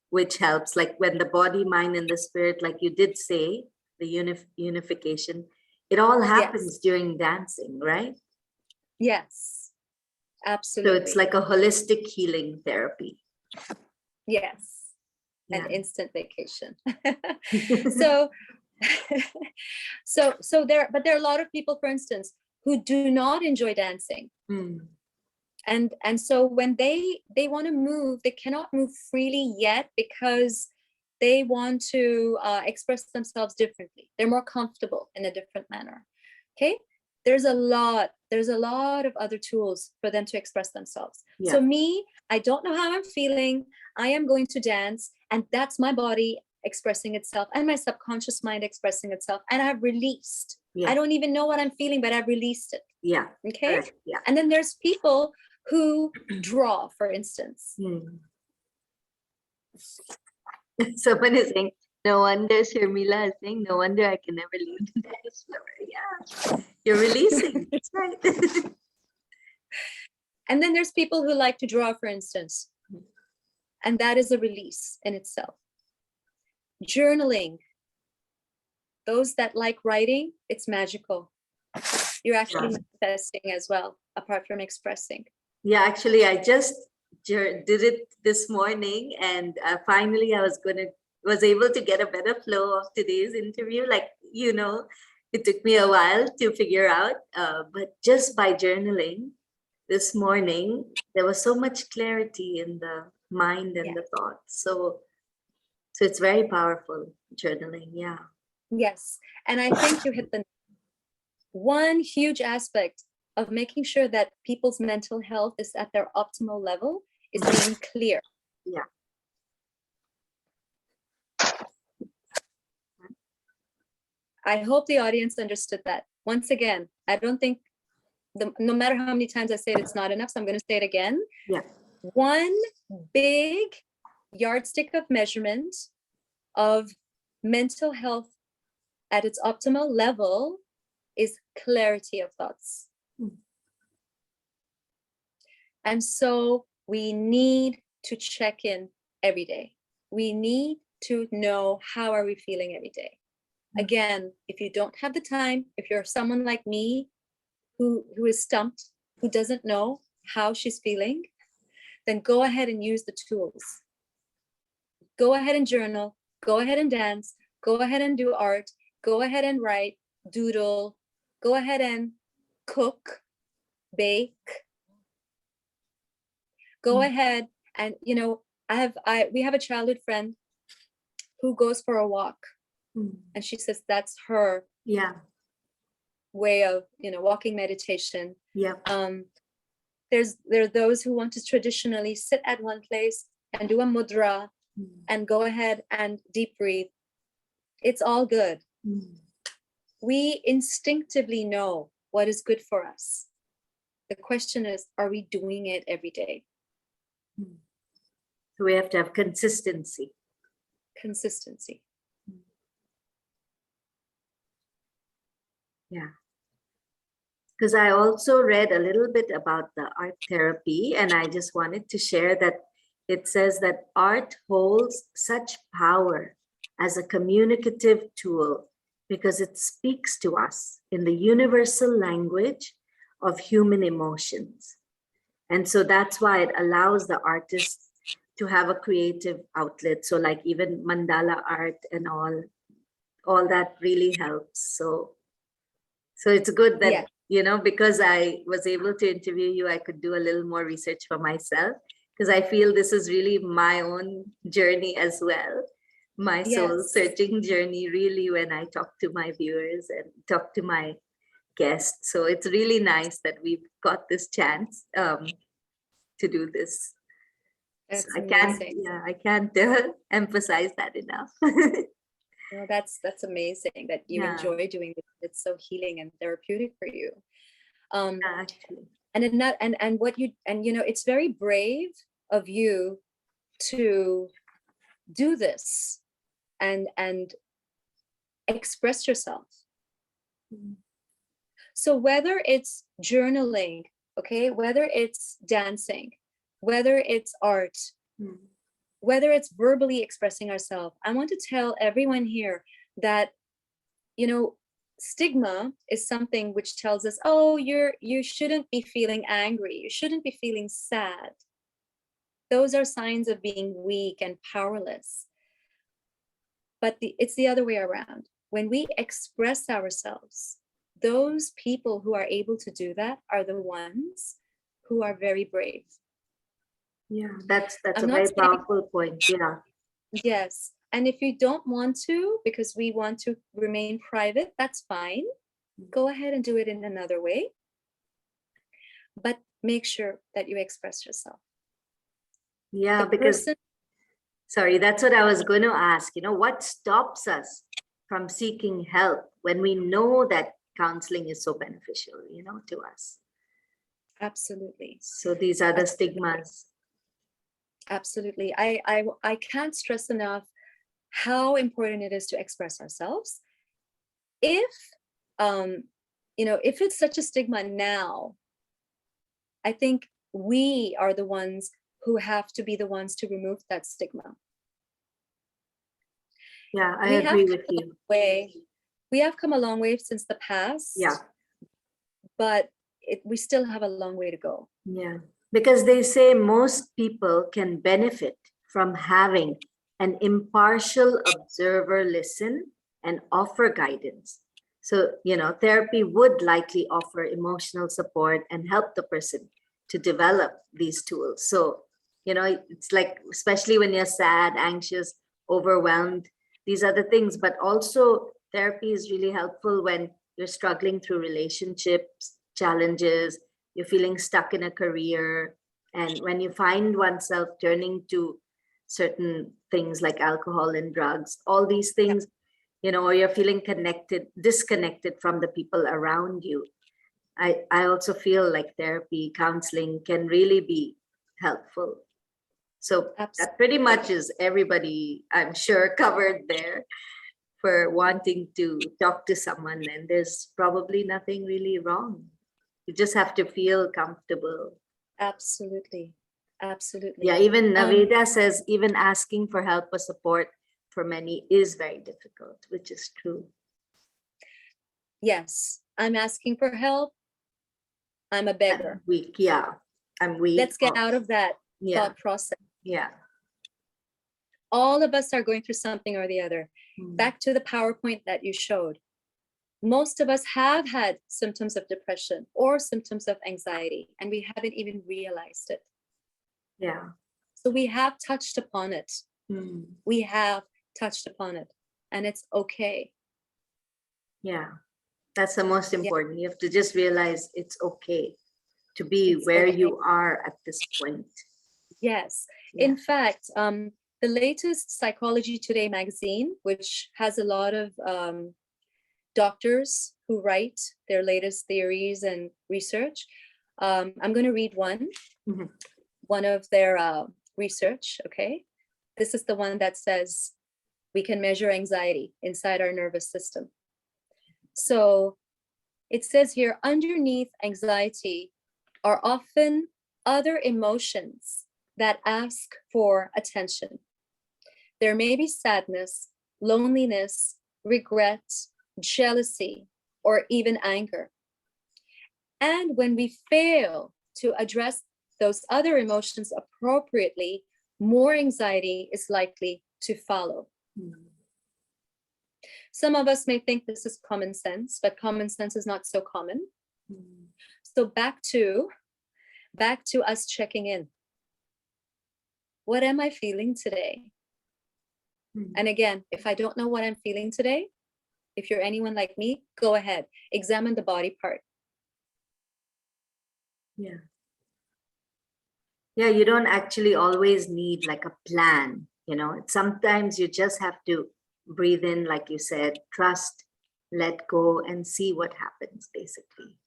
Speaker 1: which helps, like when the body, mind, and the spirit, like you did say, the unification, it all happens during dancing, right?
Speaker 2: Yes, absolutely.
Speaker 1: So it's like a holistic healing therapy.
Speaker 2: Yes. an
Speaker 1: Yeah.
Speaker 2: instant vacation. So, but there are a lot of people, for instance, who do not enjoy dancing.
Speaker 1: Mm.
Speaker 2: And so when they want to move, they cannot move freely yet because they want to express themselves differently. They're more comfortable in a different manner. Okay, there's a lot of other tools for them to express themselves.
Speaker 1: Yeah.
Speaker 2: So me, I don't know how I'm feeling. I am going to dance, and that's my body expressing itself and my subconscious mind expressing itself, and I've released.
Speaker 1: Yeah.
Speaker 2: I don't even know what I'm feeling, but I've released it.
Speaker 1: Yeah.
Speaker 2: Okay.
Speaker 1: Correct. Yeah.
Speaker 2: And then there's people who draw, for instance.
Speaker 1: Mm. Someone is saying, no wonder Sharmila is saying, no wonder I can never leave the dance floor. Yeah, you're releasing. That's right.
Speaker 2: And then there's people who like to draw, for instance, and that is a release in itself. Journaling, those that like writing, it's magical. You're actually manifesting as well, apart from expressing.
Speaker 1: Yeah, actually, I just did it this morning, and finally I was able to get a better flow of today's interview. Like, it took me a while to figure out, but just by journaling this morning, there was so much clarity in the mind and the thoughts. So it's very powerful, journaling. Yeah.
Speaker 2: Yes, and I think you hit the one huge aspect of making sure that people's mental health is at their optimal level is being clear.
Speaker 1: Yeah.
Speaker 2: I hope the audience understood that. Once again, I don't think no matter how many times I say it, it's not enough. So I'm going to say it again.
Speaker 1: Yeah.
Speaker 2: One big yardstick of measurement of mental health at its optimal level is clarity of thoughts. And so we need to check in every day. We need to know, how are we feeling every day? Again, if you don't have the time, if you're someone like me who is stumped, who doesn't know how she's feeling, then go ahead and use the tools. Go ahead and journal, go ahead and dance, go ahead and do art, go ahead and write, doodle, go ahead and cook, bake. Go ahead and, we have a childhood friend who goes for a walk, and she says that's her way of, walking meditation.
Speaker 1: Yeah.
Speaker 2: There are those who want to traditionally sit at one place and do a mudra and go ahead and deep breathe. It's all good. We instinctively know what is good for us. The question is, are we doing it every day?
Speaker 1: So we have to have consistency.
Speaker 2: Consistency.
Speaker 1: Yeah. Because I also read a little bit about the art therapy, and I just wanted to share that it says that art holds such power as a communicative tool because it speaks to us in the universal language of human emotions. And so that's why it allows the artist to have a creative outlet. So like even mandala art and all that really helps. So it's good that, because I was able to interview you, I could do a little more research for myself, because I feel this is really my own journey as well. My soul searching journey, really, when I talk to my viewers and talk to my guests. So it's really nice that we've got this chance to do this.
Speaker 2: That's
Speaker 1: so
Speaker 2: amazing.
Speaker 1: I can't emphasize that enough.
Speaker 2: No, that's amazing that you enjoy doing this. It's so healing and therapeutic for you.
Speaker 1: Actually.
Speaker 2: It's very brave of you to do this and express yourself. So whether it's journaling, okay, whether it's dancing, whether it's art, whether it's verbally expressing ourselves, I want to tell everyone here that, stigma is something which tells us, oh, you shouldn't be feeling angry, you shouldn't be feeling sad. Those are signs of being weak and powerless. But it's the other way around. When we express ourselves, those people who are able to do that are the ones who are very brave.
Speaker 1: Yeah, that's
Speaker 2: I'm
Speaker 1: a
Speaker 2: not
Speaker 1: very
Speaker 2: saying,
Speaker 1: powerful point. Yeah.
Speaker 2: yes. And if you don't want to, because we want to remain private, that's fine. Go ahead and do it in another way. But make sure that you express yourself.
Speaker 1: Yeah,
Speaker 2: The
Speaker 1: because
Speaker 2: person,
Speaker 1: sorry, that's what I was going to ask. You know, what stops us from seeking help when we know that counseling is so beneficial, you know, to us?
Speaker 2: absolutely.
Speaker 1: So these are the
Speaker 2: Absolutely.
Speaker 1: stigmas.
Speaker 2: Absolutely. I can't stress enough how important it is to express ourselves. If if it's such a stigma now, I think we are the ones who have to be the ones to remove that stigma.
Speaker 1: Yeah, I
Speaker 2: We have
Speaker 1: agree
Speaker 2: come
Speaker 1: with
Speaker 2: a long
Speaker 1: you.
Speaker 2: way. We have come a long way since the past,
Speaker 1: Yeah.
Speaker 2: but we still have a long way to go.
Speaker 1: Yeah, because they say most people can benefit from having an impartial observer listen and offer guidance. So, you know, therapy would likely offer emotional support and help the person to develop these tools. So, you know, it's like, especially when you're sad, anxious, overwhelmed, these are the things, but also therapy is really helpful when you're struggling through relationships, challenges, you're feeling stuck in a career, and when you find oneself turning to certain things like alcohol and drugs, all these things, you know, or you're feeling disconnected from the people around you, I also feel like therapy, counseling can really be helpful. So that pretty
Speaker 2: Absolutely.
Speaker 1: much is everybody, I'm sure, covered there for wanting to talk to someone, and there's probably nothing really wrong. You just have to feel comfortable.
Speaker 2: Absolutely. Absolutely.
Speaker 1: Yeah, even Naveda says even asking for help or support for many is very difficult, which is true.
Speaker 2: Yes, I'm asking for help. I'm a beggar.
Speaker 1: I'm weak. Yeah, I'm weak.
Speaker 2: Let's get out of that
Speaker 1: Yeah,
Speaker 2: thought process.
Speaker 1: yeah.
Speaker 2: All of us are going through something or the other. Back to the PowerPoint that you showed. Most of us have had symptoms of depression or symptoms of anxiety, and we haven't even realized it.
Speaker 1: Yeah.
Speaker 2: So we have touched upon it.
Speaker 1: Mm.
Speaker 2: We have touched upon it, and it's okay.
Speaker 1: Yeah, that's the most important. You have to just realize it's okay to be
Speaker 2: It's
Speaker 1: where
Speaker 2: okay.
Speaker 1: you are at this point.
Speaker 2: Yes.
Speaker 1: Yeah.
Speaker 2: In fact, the latest Psychology Today magazine, which has a lot of doctors who write their latest theories and research, I'm going to read one of their research. Okay. This is the one that says we can measure anxiety inside our nervous system. So it says here, underneath anxiety are often other emotions that ask for attention. There may be sadness, loneliness, regret, jealousy, or even anger. And when we fail to address those other emotions appropriately, more anxiety is likely to follow. Some of us may think this is common sense, but common sense is not so common. So back to us checking in. What am I feeling today? And again, if I don't know what I'm feeling today, if you're anyone like me, go ahead, examine the body part.
Speaker 1: Yeah. Yeah, you don't actually always need like a plan, you know. Sometimes you just have to breathe in, like you said, trust, let go, and see what happens, basically.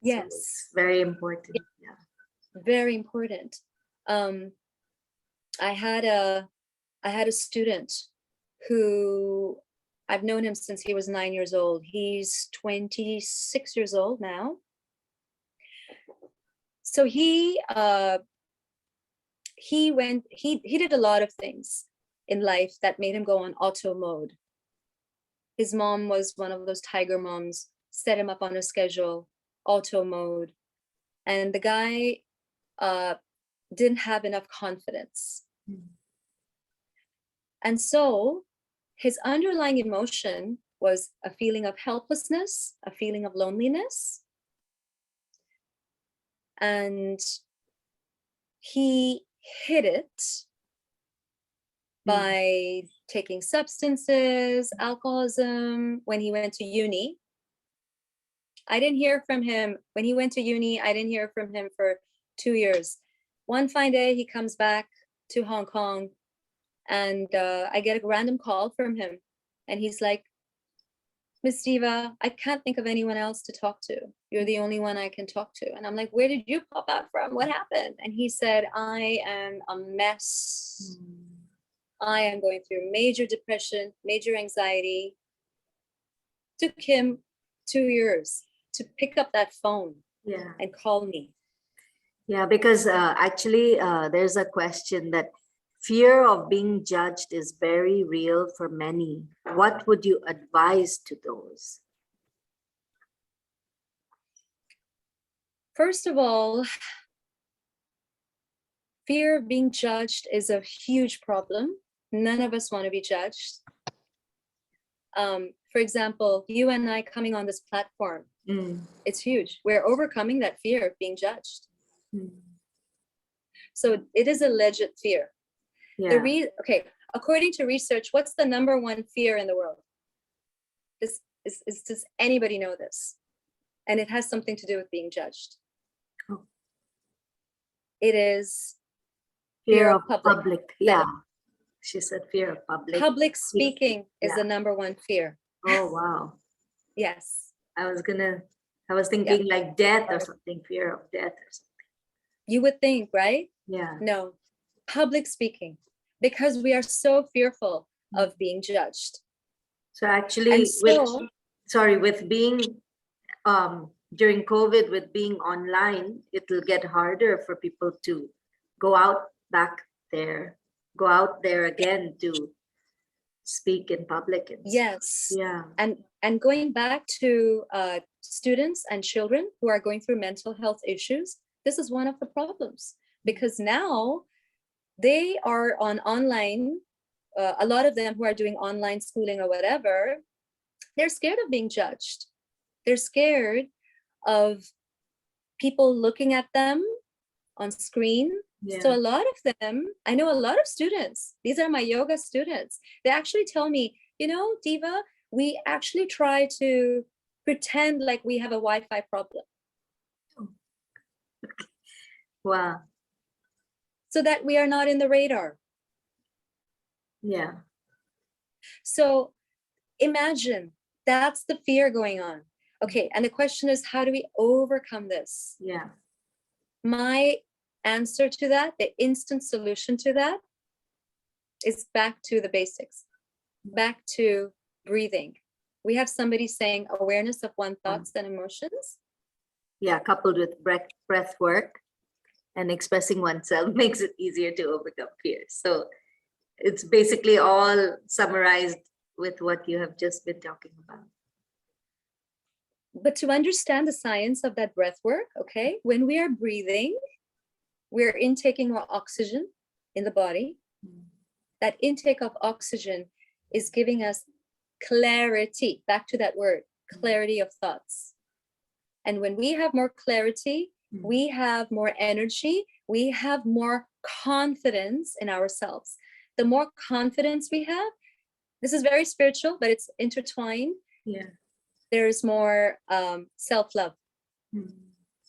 Speaker 2: Yes.
Speaker 1: So it's very important. Yeah.
Speaker 2: Very important. I had a student who I've known him since he was 9 years old. He's 26 years old now. So he did a lot of things in life that made him go on auto mode. His mom was one of those tiger moms, set him up on a schedule, auto mode. And the guy didn't have enough confidence. And so his underlying emotion was a feeling of helplessness, a feeling of loneliness. And he hid it by taking substances, alcoholism. When he went to uni, I didn't hear from him. When he went to uni, I didn't hear from him for 2 years. One fine day, he comes back to Hong Kong, and I get a random call from him. And he's like, Miss Diva, I can't think of anyone else to talk to. You're the only one I can talk to. And I'm like, where did you pop out from? What happened? And he said, I am a mess. I am going through major depression, major anxiety. Took him 2 years to pick up that phone and call me.
Speaker 1: Yeah, because actually there's a question that fear of being judged is very real for many. What would you advise to those?
Speaker 2: First of all, fear of being judged is a huge problem. None of us want to be judged. For example, you and I coming on this platform, it's huge. We're overcoming that fear of being judged. So it is a legit fear. Okay, according to research, what's the number one fear in the world? Does anybody know this? And it has something to do with being judged. It is
Speaker 1: fear of public. Yeah, she said fear of public.
Speaker 2: Public speaking is the number one fear.
Speaker 1: Oh, wow.
Speaker 2: Yes.
Speaker 1: I was thinking like death or something, fear of death or something.
Speaker 2: You would think, right?
Speaker 1: Yeah.
Speaker 2: No, public speaking, because we are so fearful of being judged.
Speaker 1: So actually, with being, during COVID, with being online, it'll get harder for people to go out there again to speak in public.
Speaker 2: Yes.
Speaker 1: Yeah.
Speaker 2: And going back to students and children who are going through mental health issues, this is one of the problems, because now they are on online, a lot of them who are doing online schooling or whatever, they're scared of being judged. They're scared of people looking at them on screen. Yeah. So a lot of them, I know a lot of students, these are my yoga students, they actually tell me, you know, Diva, we actually try to pretend like we have a Wi-Fi problem.
Speaker 1: Wow.
Speaker 2: So that we are not in the radar.
Speaker 1: Yeah.
Speaker 2: So imagine that's the fear going on. Okay, and the question is, how do we overcome this?
Speaker 1: Yeah.
Speaker 2: My answer to that, the instant solution to that, is back to the basics, back to breathing. We have somebody saying awareness of one's thoughts and emotions.
Speaker 1: Yeah, coupled with breath work and expressing oneself makes it easier to overcome fear. So it's basically all summarized with what you have just been talking about.
Speaker 2: But to understand the science of that breath work, okay, when we are breathing, we're intaking more oxygen in the body. That intake of oxygen is giving us clarity, back to that word, clarity of thoughts. And when we have more clarity, we have more energy, we have more confidence in ourselves. The more confidence we have, this is very spiritual, but it's intertwined.
Speaker 1: Yeah.
Speaker 2: There's more self-love,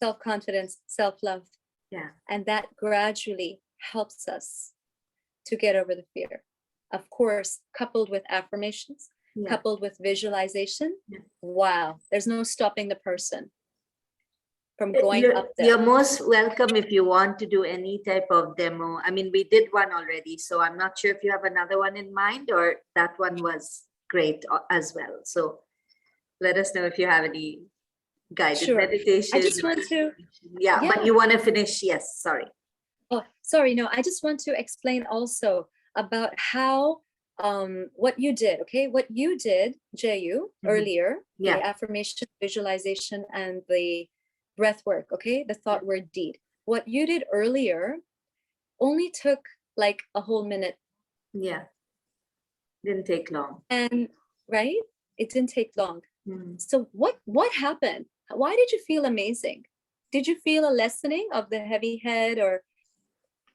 Speaker 2: self-confidence, self-love.
Speaker 1: Yeah.
Speaker 2: And that gradually helps us to get over the fear. Of course, coupled with affirmations, coupled with visualization. Wow, there's no stopping the person from going up there.
Speaker 1: You're most welcome if you want to do any type of demo. I mean, we did one already, so I'm not sure if you have another one in mind, or that one was great as well. So let us know if you have any guided meditation.
Speaker 2: I just want to.
Speaker 1: Yeah, but you want to finish. Yes, sorry.
Speaker 2: Oh, sorry. No, I just want to explain also about how what you did. Okay, what you did, Jayu, earlier, the affirmation, visualization, and the breath work. Okay, the thought, word, deed. What you did earlier only took like a whole minute.
Speaker 1: Yeah. Didn't take long.
Speaker 2: And right, it didn't take long.
Speaker 1: Mm.
Speaker 2: So what happened? Why did you feel amazing? Did you feel a lessening of the heavy head or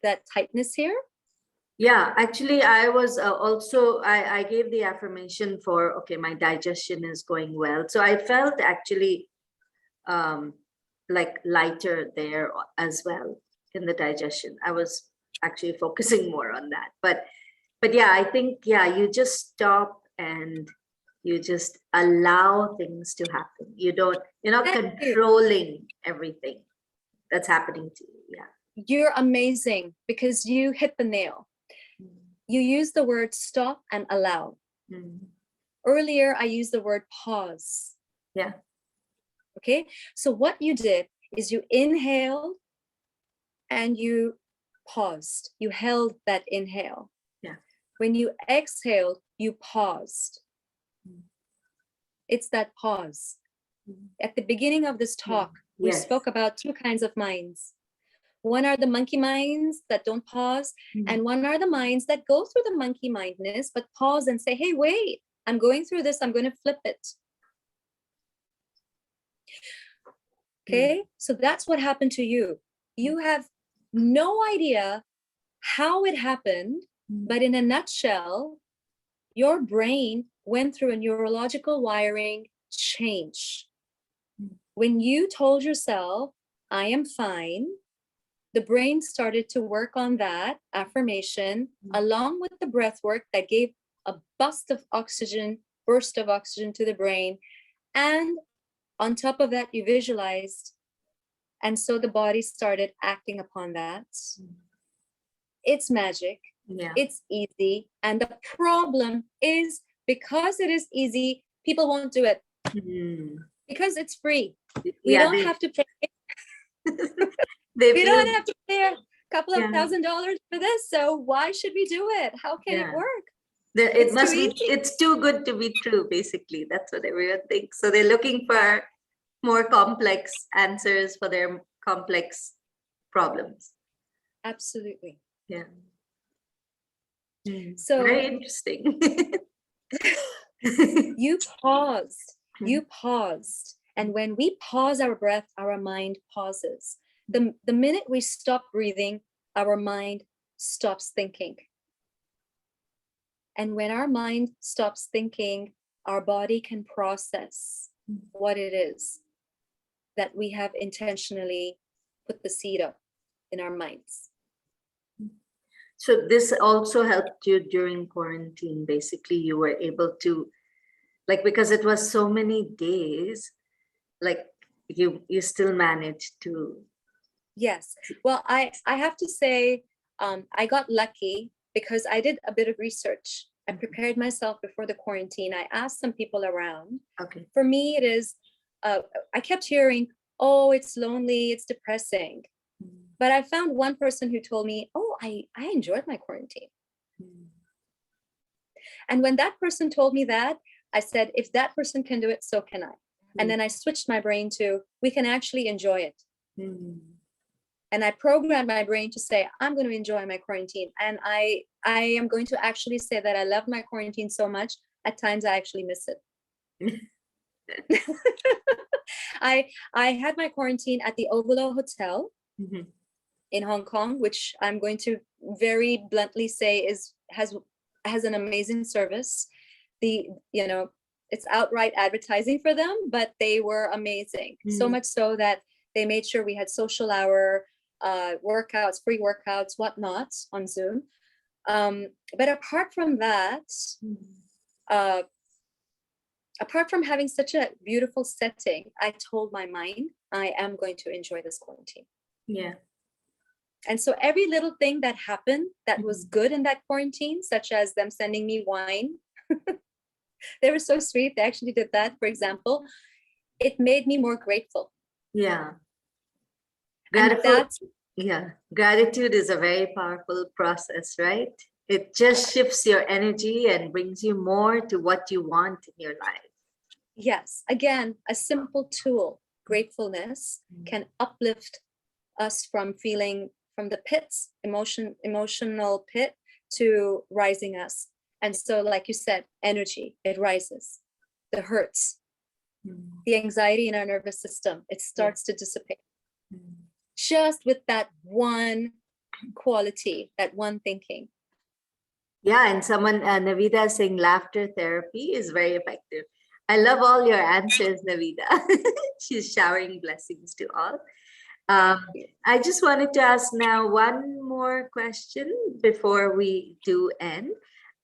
Speaker 2: that tightness here?
Speaker 1: Yeah, actually, I was also, I gave the affirmation for, okay, my digestion is going well. So I felt actually um, like lighter there as well in the digestion. I was actually focusing more on that. But yeah, I think, yeah, you just stop and you just allow things to happen. You're not
Speaker 2: Thank you.
Speaker 1: controlling everything that's happening to you. Yeah.
Speaker 2: You're amazing because you hit the nail. You use the word stop and allow.
Speaker 1: Mm.
Speaker 2: Earlier, I used the word pause.
Speaker 1: Yeah.
Speaker 2: Okay. So what you did is you inhaled and you paused. You held that inhale.
Speaker 1: Yeah.
Speaker 2: When you exhaled, you paused.
Speaker 1: Mm.
Speaker 2: It's that pause.
Speaker 1: Mm.
Speaker 2: At the beginning of this talk, we
Speaker 1: Yes.
Speaker 2: spoke about two kinds of minds. One are the monkey minds that don't pause, and one are the minds that go through the monkey mindness, but pause and say, hey, wait, I'm going through this, I'm going to flip it. Okay, so that's what happened to you. You have no idea how it happened, but in a nutshell, your brain went through a neurological wiring change. When you told yourself, I am fine, the brain started to work on that affirmation along with the breath work that gave a burst of oxygen to the brain. And on top of that, you visualized. And so the body started acting upon that. It's magic.
Speaker 1: Yeah.
Speaker 2: It's easy. And the problem is because it is easy, people won't do it because it's free. We don't have to pay. We don't have to pay a couple of $1,000 for this. So why should we do it? How can it work?
Speaker 1: It must be, it's too good to be true, basically. That's what everyone thinks. So they're looking for more complex answers for their complex problems.
Speaker 2: Absolutely.
Speaker 1: Yeah.
Speaker 2: So
Speaker 1: very interesting.
Speaker 2: you paused. You paused. And when we pause our breath, our mind pauses. The minute we stop breathing, our mind stops thinking. And when our mind stops thinking, our body can process what it is that we have intentionally put the seed of in our minds.
Speaker 1: So this also helped you during quarantine. Basically, you were able to, like, because it was so many days, like you still managed to.
Speaker 2: Yes. Well, I have to say, I got lucky because I did a bit of research. I prepared myself before the quarantine. I asked some people around.
Speaker 1: Okay.
Speaker 2: For me, it is, I kept hearing, oh, it's lonely, it's depressing. But I found one person who told me, oh, I enjoyed my quarantine. And when that person told me that, I said, if that person can do it, so can I. And then I switched my brain to, we can actually enjoy it. And I programmed my brain to say, I'm going to enjoy my quarantine. And I am going to actually say that I love my quarantine so much, at times I actually miss it. I had my quarantine at the Overlook Hotel in Hong Kong, which I'm going to very bluntly say has an amazing service. It's outright advertising for them, but they were amazing. So much so that they made sure we had social hour, workouts, free workouts, whatnot on Zoom. But apart from that, apart from having such a beautiful setting, I told my mind, I am going to enjoy this quarantine.
Speaker 1: Yeah.
Speaker 2: And so every little thing that happened that was good in that quarantine, such as them sending me wine, they were so sweet. They actually did that, for example. It made me more grateful.
Speaker 1: Yeah. Gratitude is a very powerful process, right? It just shifts your energy and brings you more to what you want in your life.
Speaker 2: Yes. Again, a simple tool, gratefulness, can uplift us from feeling from the pits, emotional pit, to rising us. And so, like you said, energy, it rises, the hurts, the anxiety in our nervous system, it starts to dissipate. Just with that one quality, that one thinking.
Speaker 1: Yeah, and someone, Navita, is saying laughter therapy is very effective. I love all your answers, Navita. She's showering blessings to all. I just wanted to ask now one more question before we do end.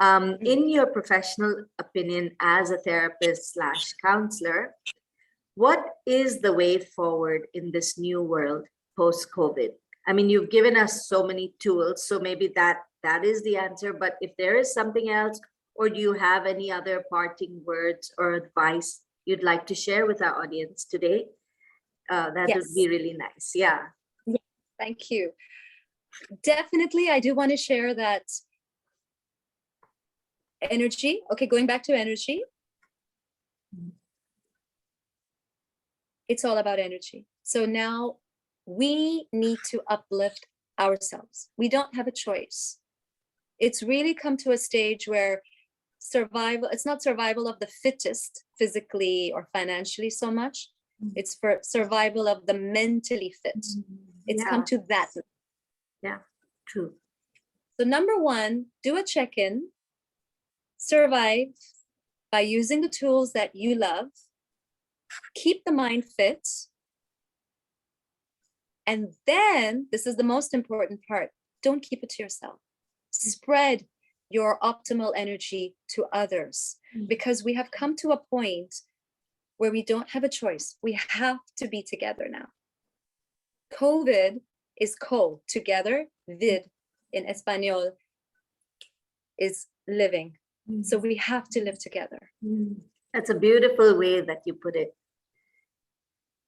Speaker 1: In your professional opinion as a therapist slash counselor, what is the way forward in this new world post-COVID? I mean, you've given us so many tools, so maybe that is the answer. But if there is something else, or do you have any other parting words or advice you'd like to share with our audience today? That
Speaker 2: Yes.
Speaker 1: would be really nice. Yeah.
Speaker 2: Thank you. Definitely, I do want to share that energy. Okay, going back to energy. It's all about energy. So now we need to uplift ourselves. We don't have a choice. It's really come to a stage where survival, it's not survival of the fittest physically or financially so much. It's for survival of the mentally fit. It's come to that.
Speaker 1: Yeah, true.
Speaker 2: So number one, do a check-in, survive by using the tools that you love, keep the mind fit. And then, this is the most important part, don't keep it to yourself. Spread your optimal energy to others, because we have come to a point where we don't have a choice. We have to be together now. COVID is co, together, vid in Espanol is living. So we have to live together.
Speaker 1: That's a beautiful way that you put it.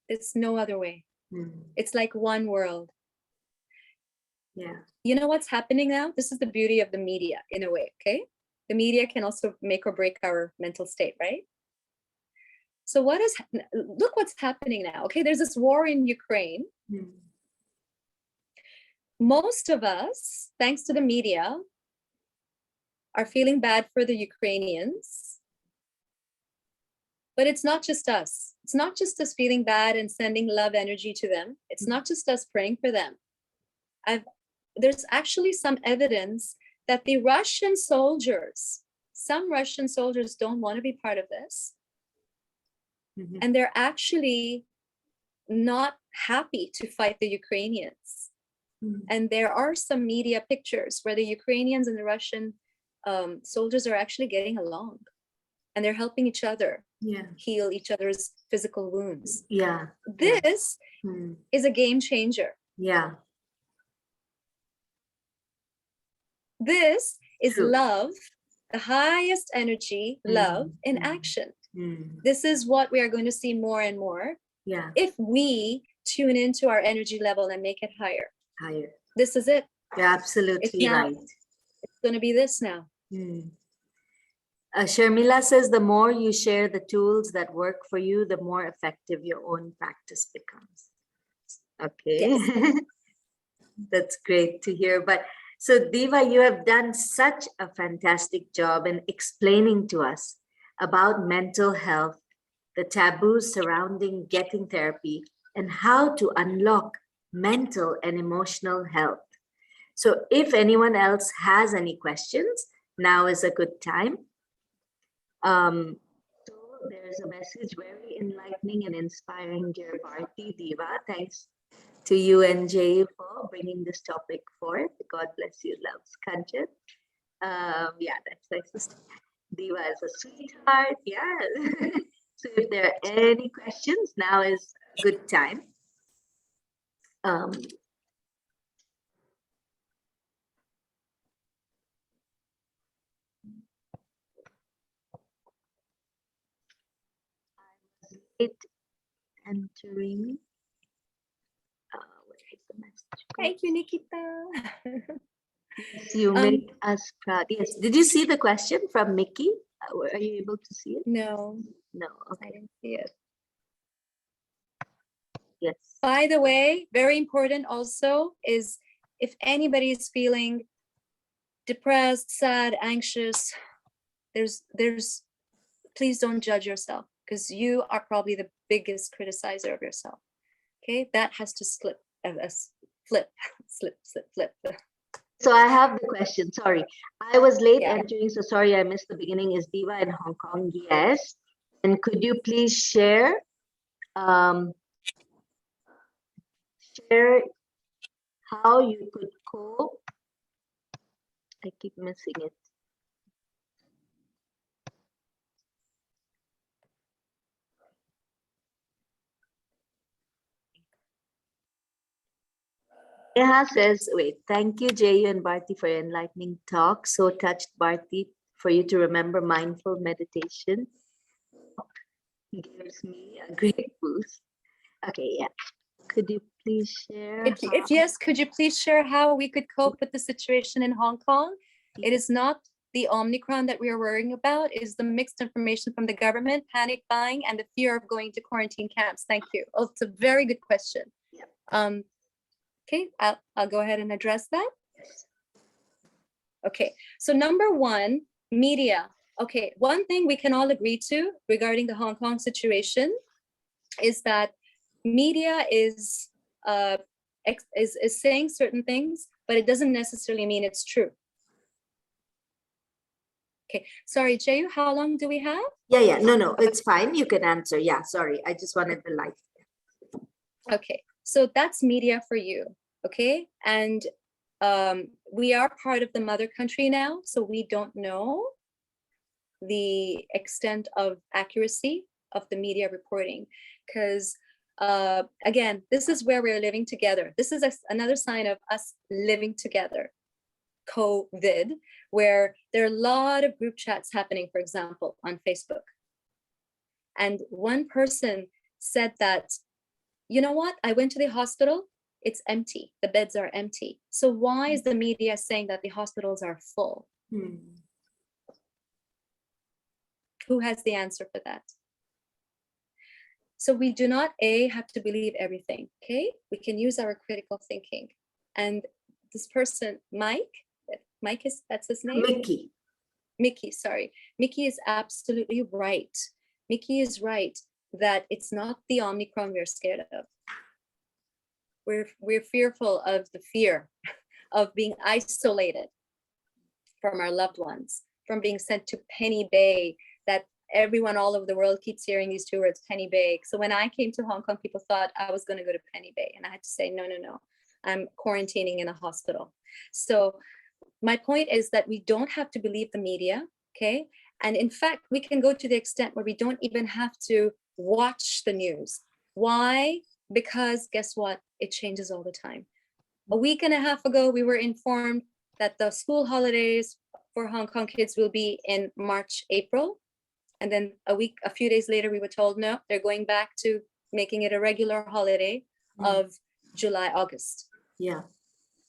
Speaker 2: It's no other way. It's like one world.
Speaker 1: Yeah.
Speaker 2: You know what's happening now? This is the beauty of the media in a way, okay? The media can also make or break our mental state, right? So look what's happening now, okay? There's this war in Ukraine. Most of us, thanks to the media, are feeling bad for the Ukrainians. But it's not just us. It's not just us feeling bad and sending love energy to them. It's not just us praying for them. There's actually some evidence that the Russian soldiers, some Russian soldiers don't want to be part of this. And they're actually not happy to fight the Ukrainians. And there are some media pictures where the Ukrainians and the Russian soldiers are actually getting along. And they're helping each other heal each other's physical wounds.
Speaker 1: Yeah.
Speaker 2: This is a game changer.
Speaker 1: Yeah.
Speaker 2: This is
Speaker 1: True.
Speaker 2: love, the highest energy, love in action. This is what we are going to see more and more.
Speaker 1: Yeah.
Speaker 2: If we tune into our energy level and make it higher.
Speaker 1: Higher.
Speaker 2: This is it.
Speaker 1: You're absolutely right.
Speaker 2: It's going to be this now.
Speaker 1: Sharmila says the more you share the tools that work for you, the more effective your own practice becomes. Okay.
Speaker 2: Yes.
Speaker 1: That's great to hear. But so Diva, you have done such a fantastic job in explaining to us about mental health, the taboos surrounding getting therapy, and how to unlock mental and emotional health. So if anyone else has any questions, now is a good time. So there's a message, very enlightening and inspiring, dear Bharti Diva. Thanks to you and Jay for bringing this topic forth. God bless you, loves Kanchan. Yeah, that's my sister. Diva is a sweetheart. Yeah. So if there are any questions, now is a good time. It entering. Where is the message?
Speaker 2: Thank you, Nikita.
Speaker 1: Yes, you make us proud. Yes. Did you see the question from Mickey? Are you able to see it?
Speaker 2: No.
Speaker 1: No.
Speaker 2: I
Speaker 1: Okay.
Speaker 2: didn't see it.
Speaker 1: Yes.
Speaker 2: By the way, very important also is if anybody is feeling depressed, sad, anxious, Please don't judge yourself, because you are probably the biggest criticizer of yourself. Okay, that has to slip, flip, slip, slip, flip.
Speaker 1: So I have the question. Sorry, I was late
Speaker 2: Yeah.
Speaker 1: entering, so sorry I missed the beginning. Is Diva in Hong Kong? Yes. And could you please share how you could cope? I keep missing it. Neha says, wait, thank you, Jayu and Bharti, for your enlightening talk. So touched, Bharti, for you to remember mindful meditation. Gives me a great boost. Okay, yeah. Could you please share?
Speaker 2: If yes, could you please share how we could cope with the situation in Hong Kong? It is not the Omicron that we are worrying about. It is the mixed information from the government, panic buying, and the fear of going to quarantine camps. Thank you. Oh, it's a very good question.
Speaker 1: Yeah.
Speaker 2: Okay, I'll go ahead and address that. Okay, so number one, media. Okay, one thing we can all agree to regarding the Hong Kong situation is that media is saying certain things, but it doesn't necessarily mean it's true. Okay, sorry, Jayu, how long do we have?
Speaker 1: Yeah, no, it's fine. You can answer. Yeah, sorry, I just wanted the light.
Speaker 2: Okay, so that's media for you, okay? And we are part of the mother country now, so we don't know the extent of accuracy of the media reporting, because again, this is where we're living together. This is another sign of us living together, COVID, where there are a lot of group chats happening, for example, on Facebook. And one person said that, you know what, I went to the hospital, it's empty, the beds are empty. So why is the media saying that the hospitals are full? Who has the answer for that? So we do not, have to believe everything, okay? We can use our critical thinking. And this person, Mike that's his name? Mickey, sorry. Mickey is absolutely right. Mickey is right that it's not the Omicron we're scared of. We're fearful of the fear of being isolated from our loved ones, from being sent to Penny Bay, that everyone all over the world keeps hearing these two words, Penny Bay. So when I came to Hong Kong, people thought I was going to go to Penny Bay. And I had to say, no, I'm quarantining in a hospital. So my point is that we don't have to believe the media, okay? And in fact, we can go to the extent where we don't even have to watch the news. Why? Because guess what? It changes all the time. A week and a half ago, we were informed that the school holidays for Hong Kong kids will be in March, April. And then a few days later, we were told, no, they're going back to making it a regular holiday of July, August.
Speaker 1: Yeah,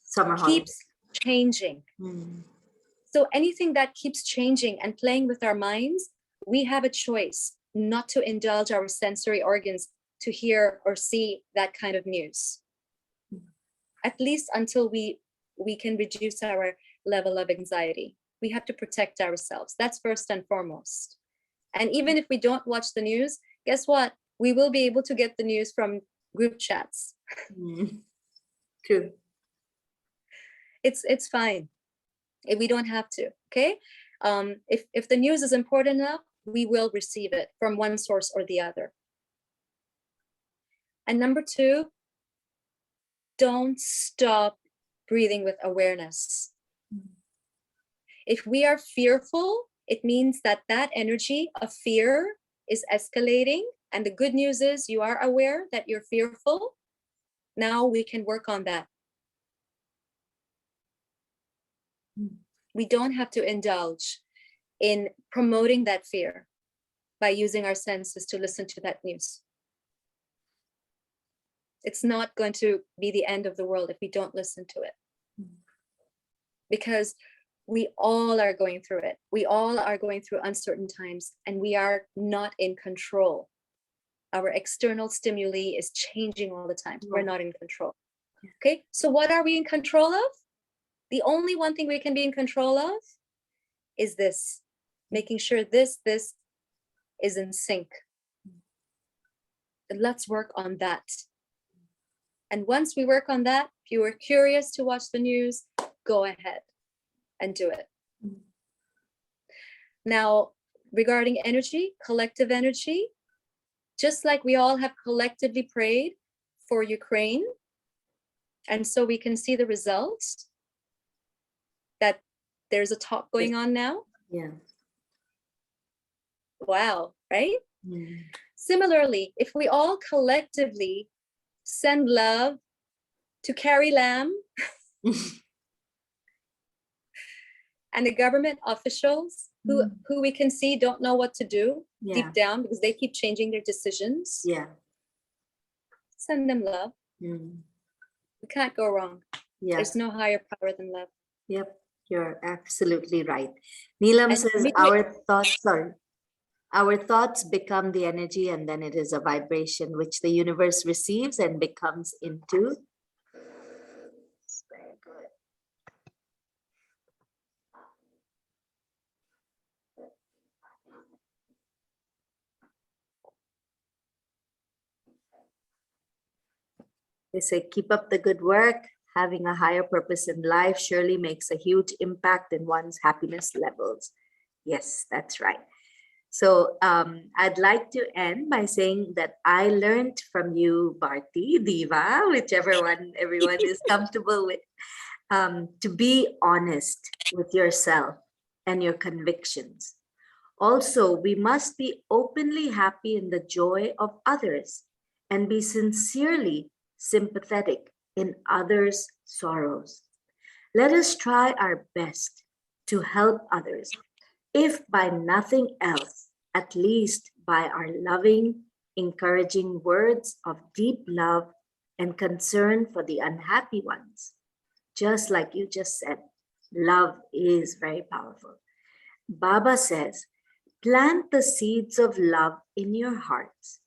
Speaker 1: summer
Speaker 2: keeps changing. So anything that keeps changing and playing with our minds, we have a choice not to indulge our sensory organs to hear or see that kind of news. At least until we can reduce our level of anxiety. We have to protect ourselves. That's first and foremost. And even if we don't watch the news, guess what? We will be able to get the news from group chats.
Speaker 1: True.
Speaker 2: It's fine. We don't have to, okay? If the news is important enough, we will receive it from one source or the other. And number two, don't stop breathing with awareness. If we are fearful, it means that energy of fear is escalating. And the good news is you are aware that you're fearful. Now we can work on that. We don't have to indulge in promoting that fear by using our senses to listen to that news. It's not going to be the end of the world if we don't listen to it. Because we all are going through it. We all are going through uncertain times, and we are not in control. Our external stimuli is changing all the time. We're not in control. Okay, so what are we in control of? The only one thing we can be in control of is this: making sure this is in sync. And let's work on that. And once we work on that, if you were curious to watch the news, go ahead and do it. Now, regarding energy, collective energy, just like we all have collectively prayed for Ukraine, and so we can see the results, that there's a talk going on now.
Speaker 1: Yeah.
Speaker 2: Wow, right? Similarly, if we all collectively send love to Carrie Lam and the government officials who we can see don't know what to do deep down because they keep changing their decisions.
Speaker 1: Yeah.
Speaker 2: Send them love. We can't go wrong.
Speaker 1: Yeah.
Speaker 2: There's no higher power than love.
Speaker 1: Yep. You're absolutely right. Neelam
Speaker 2: And
Speaker 1: says our thoughts become the energy, and then it is a vibration which the universe receives and becomes into. Very good. They say, keep up the good work. Having a higher purpose in life surely makes a huge impact in one's happiness levels. Yes, that's right. So I'd like to end by saying that I learned from you, Bharti, Diva, whichever one everyone is comfortable with, to be honest with yourself and your convictions. Also, we must be openly happy in the joy of others and be sincerely sympathetic in others' sorrows. Let us try our best to help others, if by nothing else, at least by our loving, encouraging words of deep love and concern for the unhappy ones. Just like you just said, love is very powerful. Baba says, plant the seeds of love in your hearts.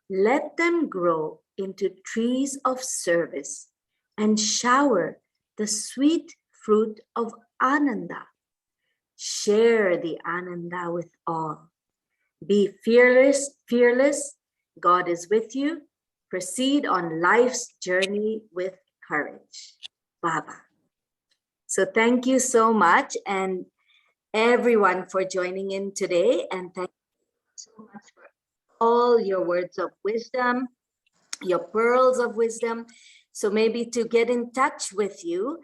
Speaker 1: Let them grow into trees of service and shower the sweet fruit of Ananda. Share the Ananda with all. Be fearless. God is with you. Proceed on life's journey with courage. Baba. So thank you so much, and everyone, for joining in today. And thank you so much for all your words of wisdom, your pearls of wisdom. So maybe to get in touch with you,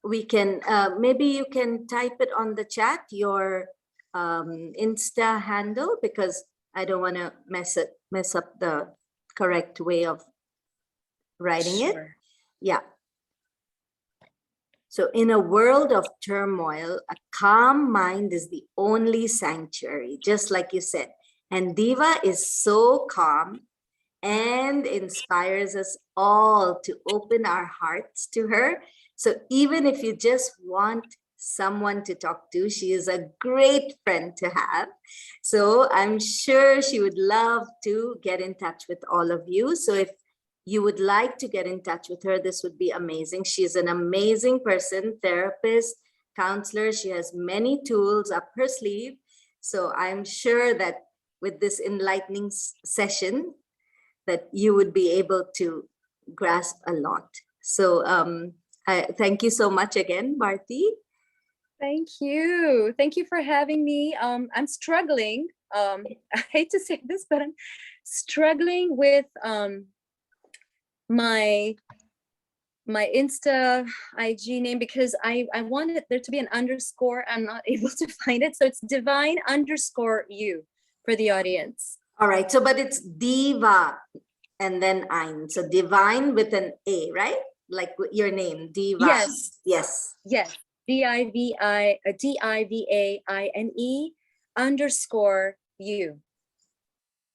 Speaker 1: we can, maybe you can type it on the chat, your Insta handle, because I don't want to mess up the correct way of writing it. Yeah. So in a world of turmoil, a calm mind is the only sanctuary, just like you said. And Diva is so calm and inspires us all to open our hearts to her. So even if you just want someone to talk to, she is a great friend to have. So I'm sure she would love to get in touch with all of you. So if you would like to get in touch with her, this would be amazing. She's an amazing person, therapist, counselor. She has many tools up her sleeve. So I'm sure that with this enlightening session, that you would be able to grasp a lot. So I thank you so much again, Bharti.
Speaker 2: Thank you. Thank you for having me. I'm struggling. I hate to say this, but I'm struggling with my Insta IG name, because I wanted there to be an underscore. I'm not able to find it. So it's divine_you for the audience.
Speaker 1: All right. So, but it's Diva and then Ein. So divine with an A, right? Like your name, Diva.
Speaker 2: Yes.
Speaker 1: Yes.
Speaker 2: Yes. DIVAINE_you.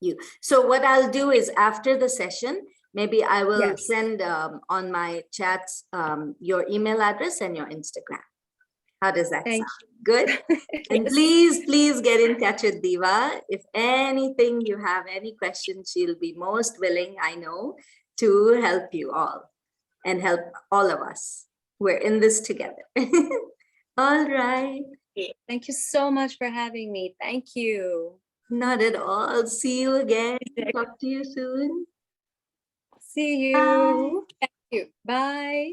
Speaker 1: You. So what I'll do is after the session, maybe I will
Speaker 2: Yes.
Speaker 1: send on my chats your email address and your Instagram. How does that sound? Good. And please get in touch with Diva. If anything, you have any questions, she'll be most willing, I know, to help you all and help all of us. We're in this together. All right.
Speaker 2: Thank you so much for having me. Thank you.
Speaker 1: Not at all. See you again. Talk to you soon.
Speaker 2: See
Speaker 1: Bye.
Speaker 2: you. Thank you. Bye.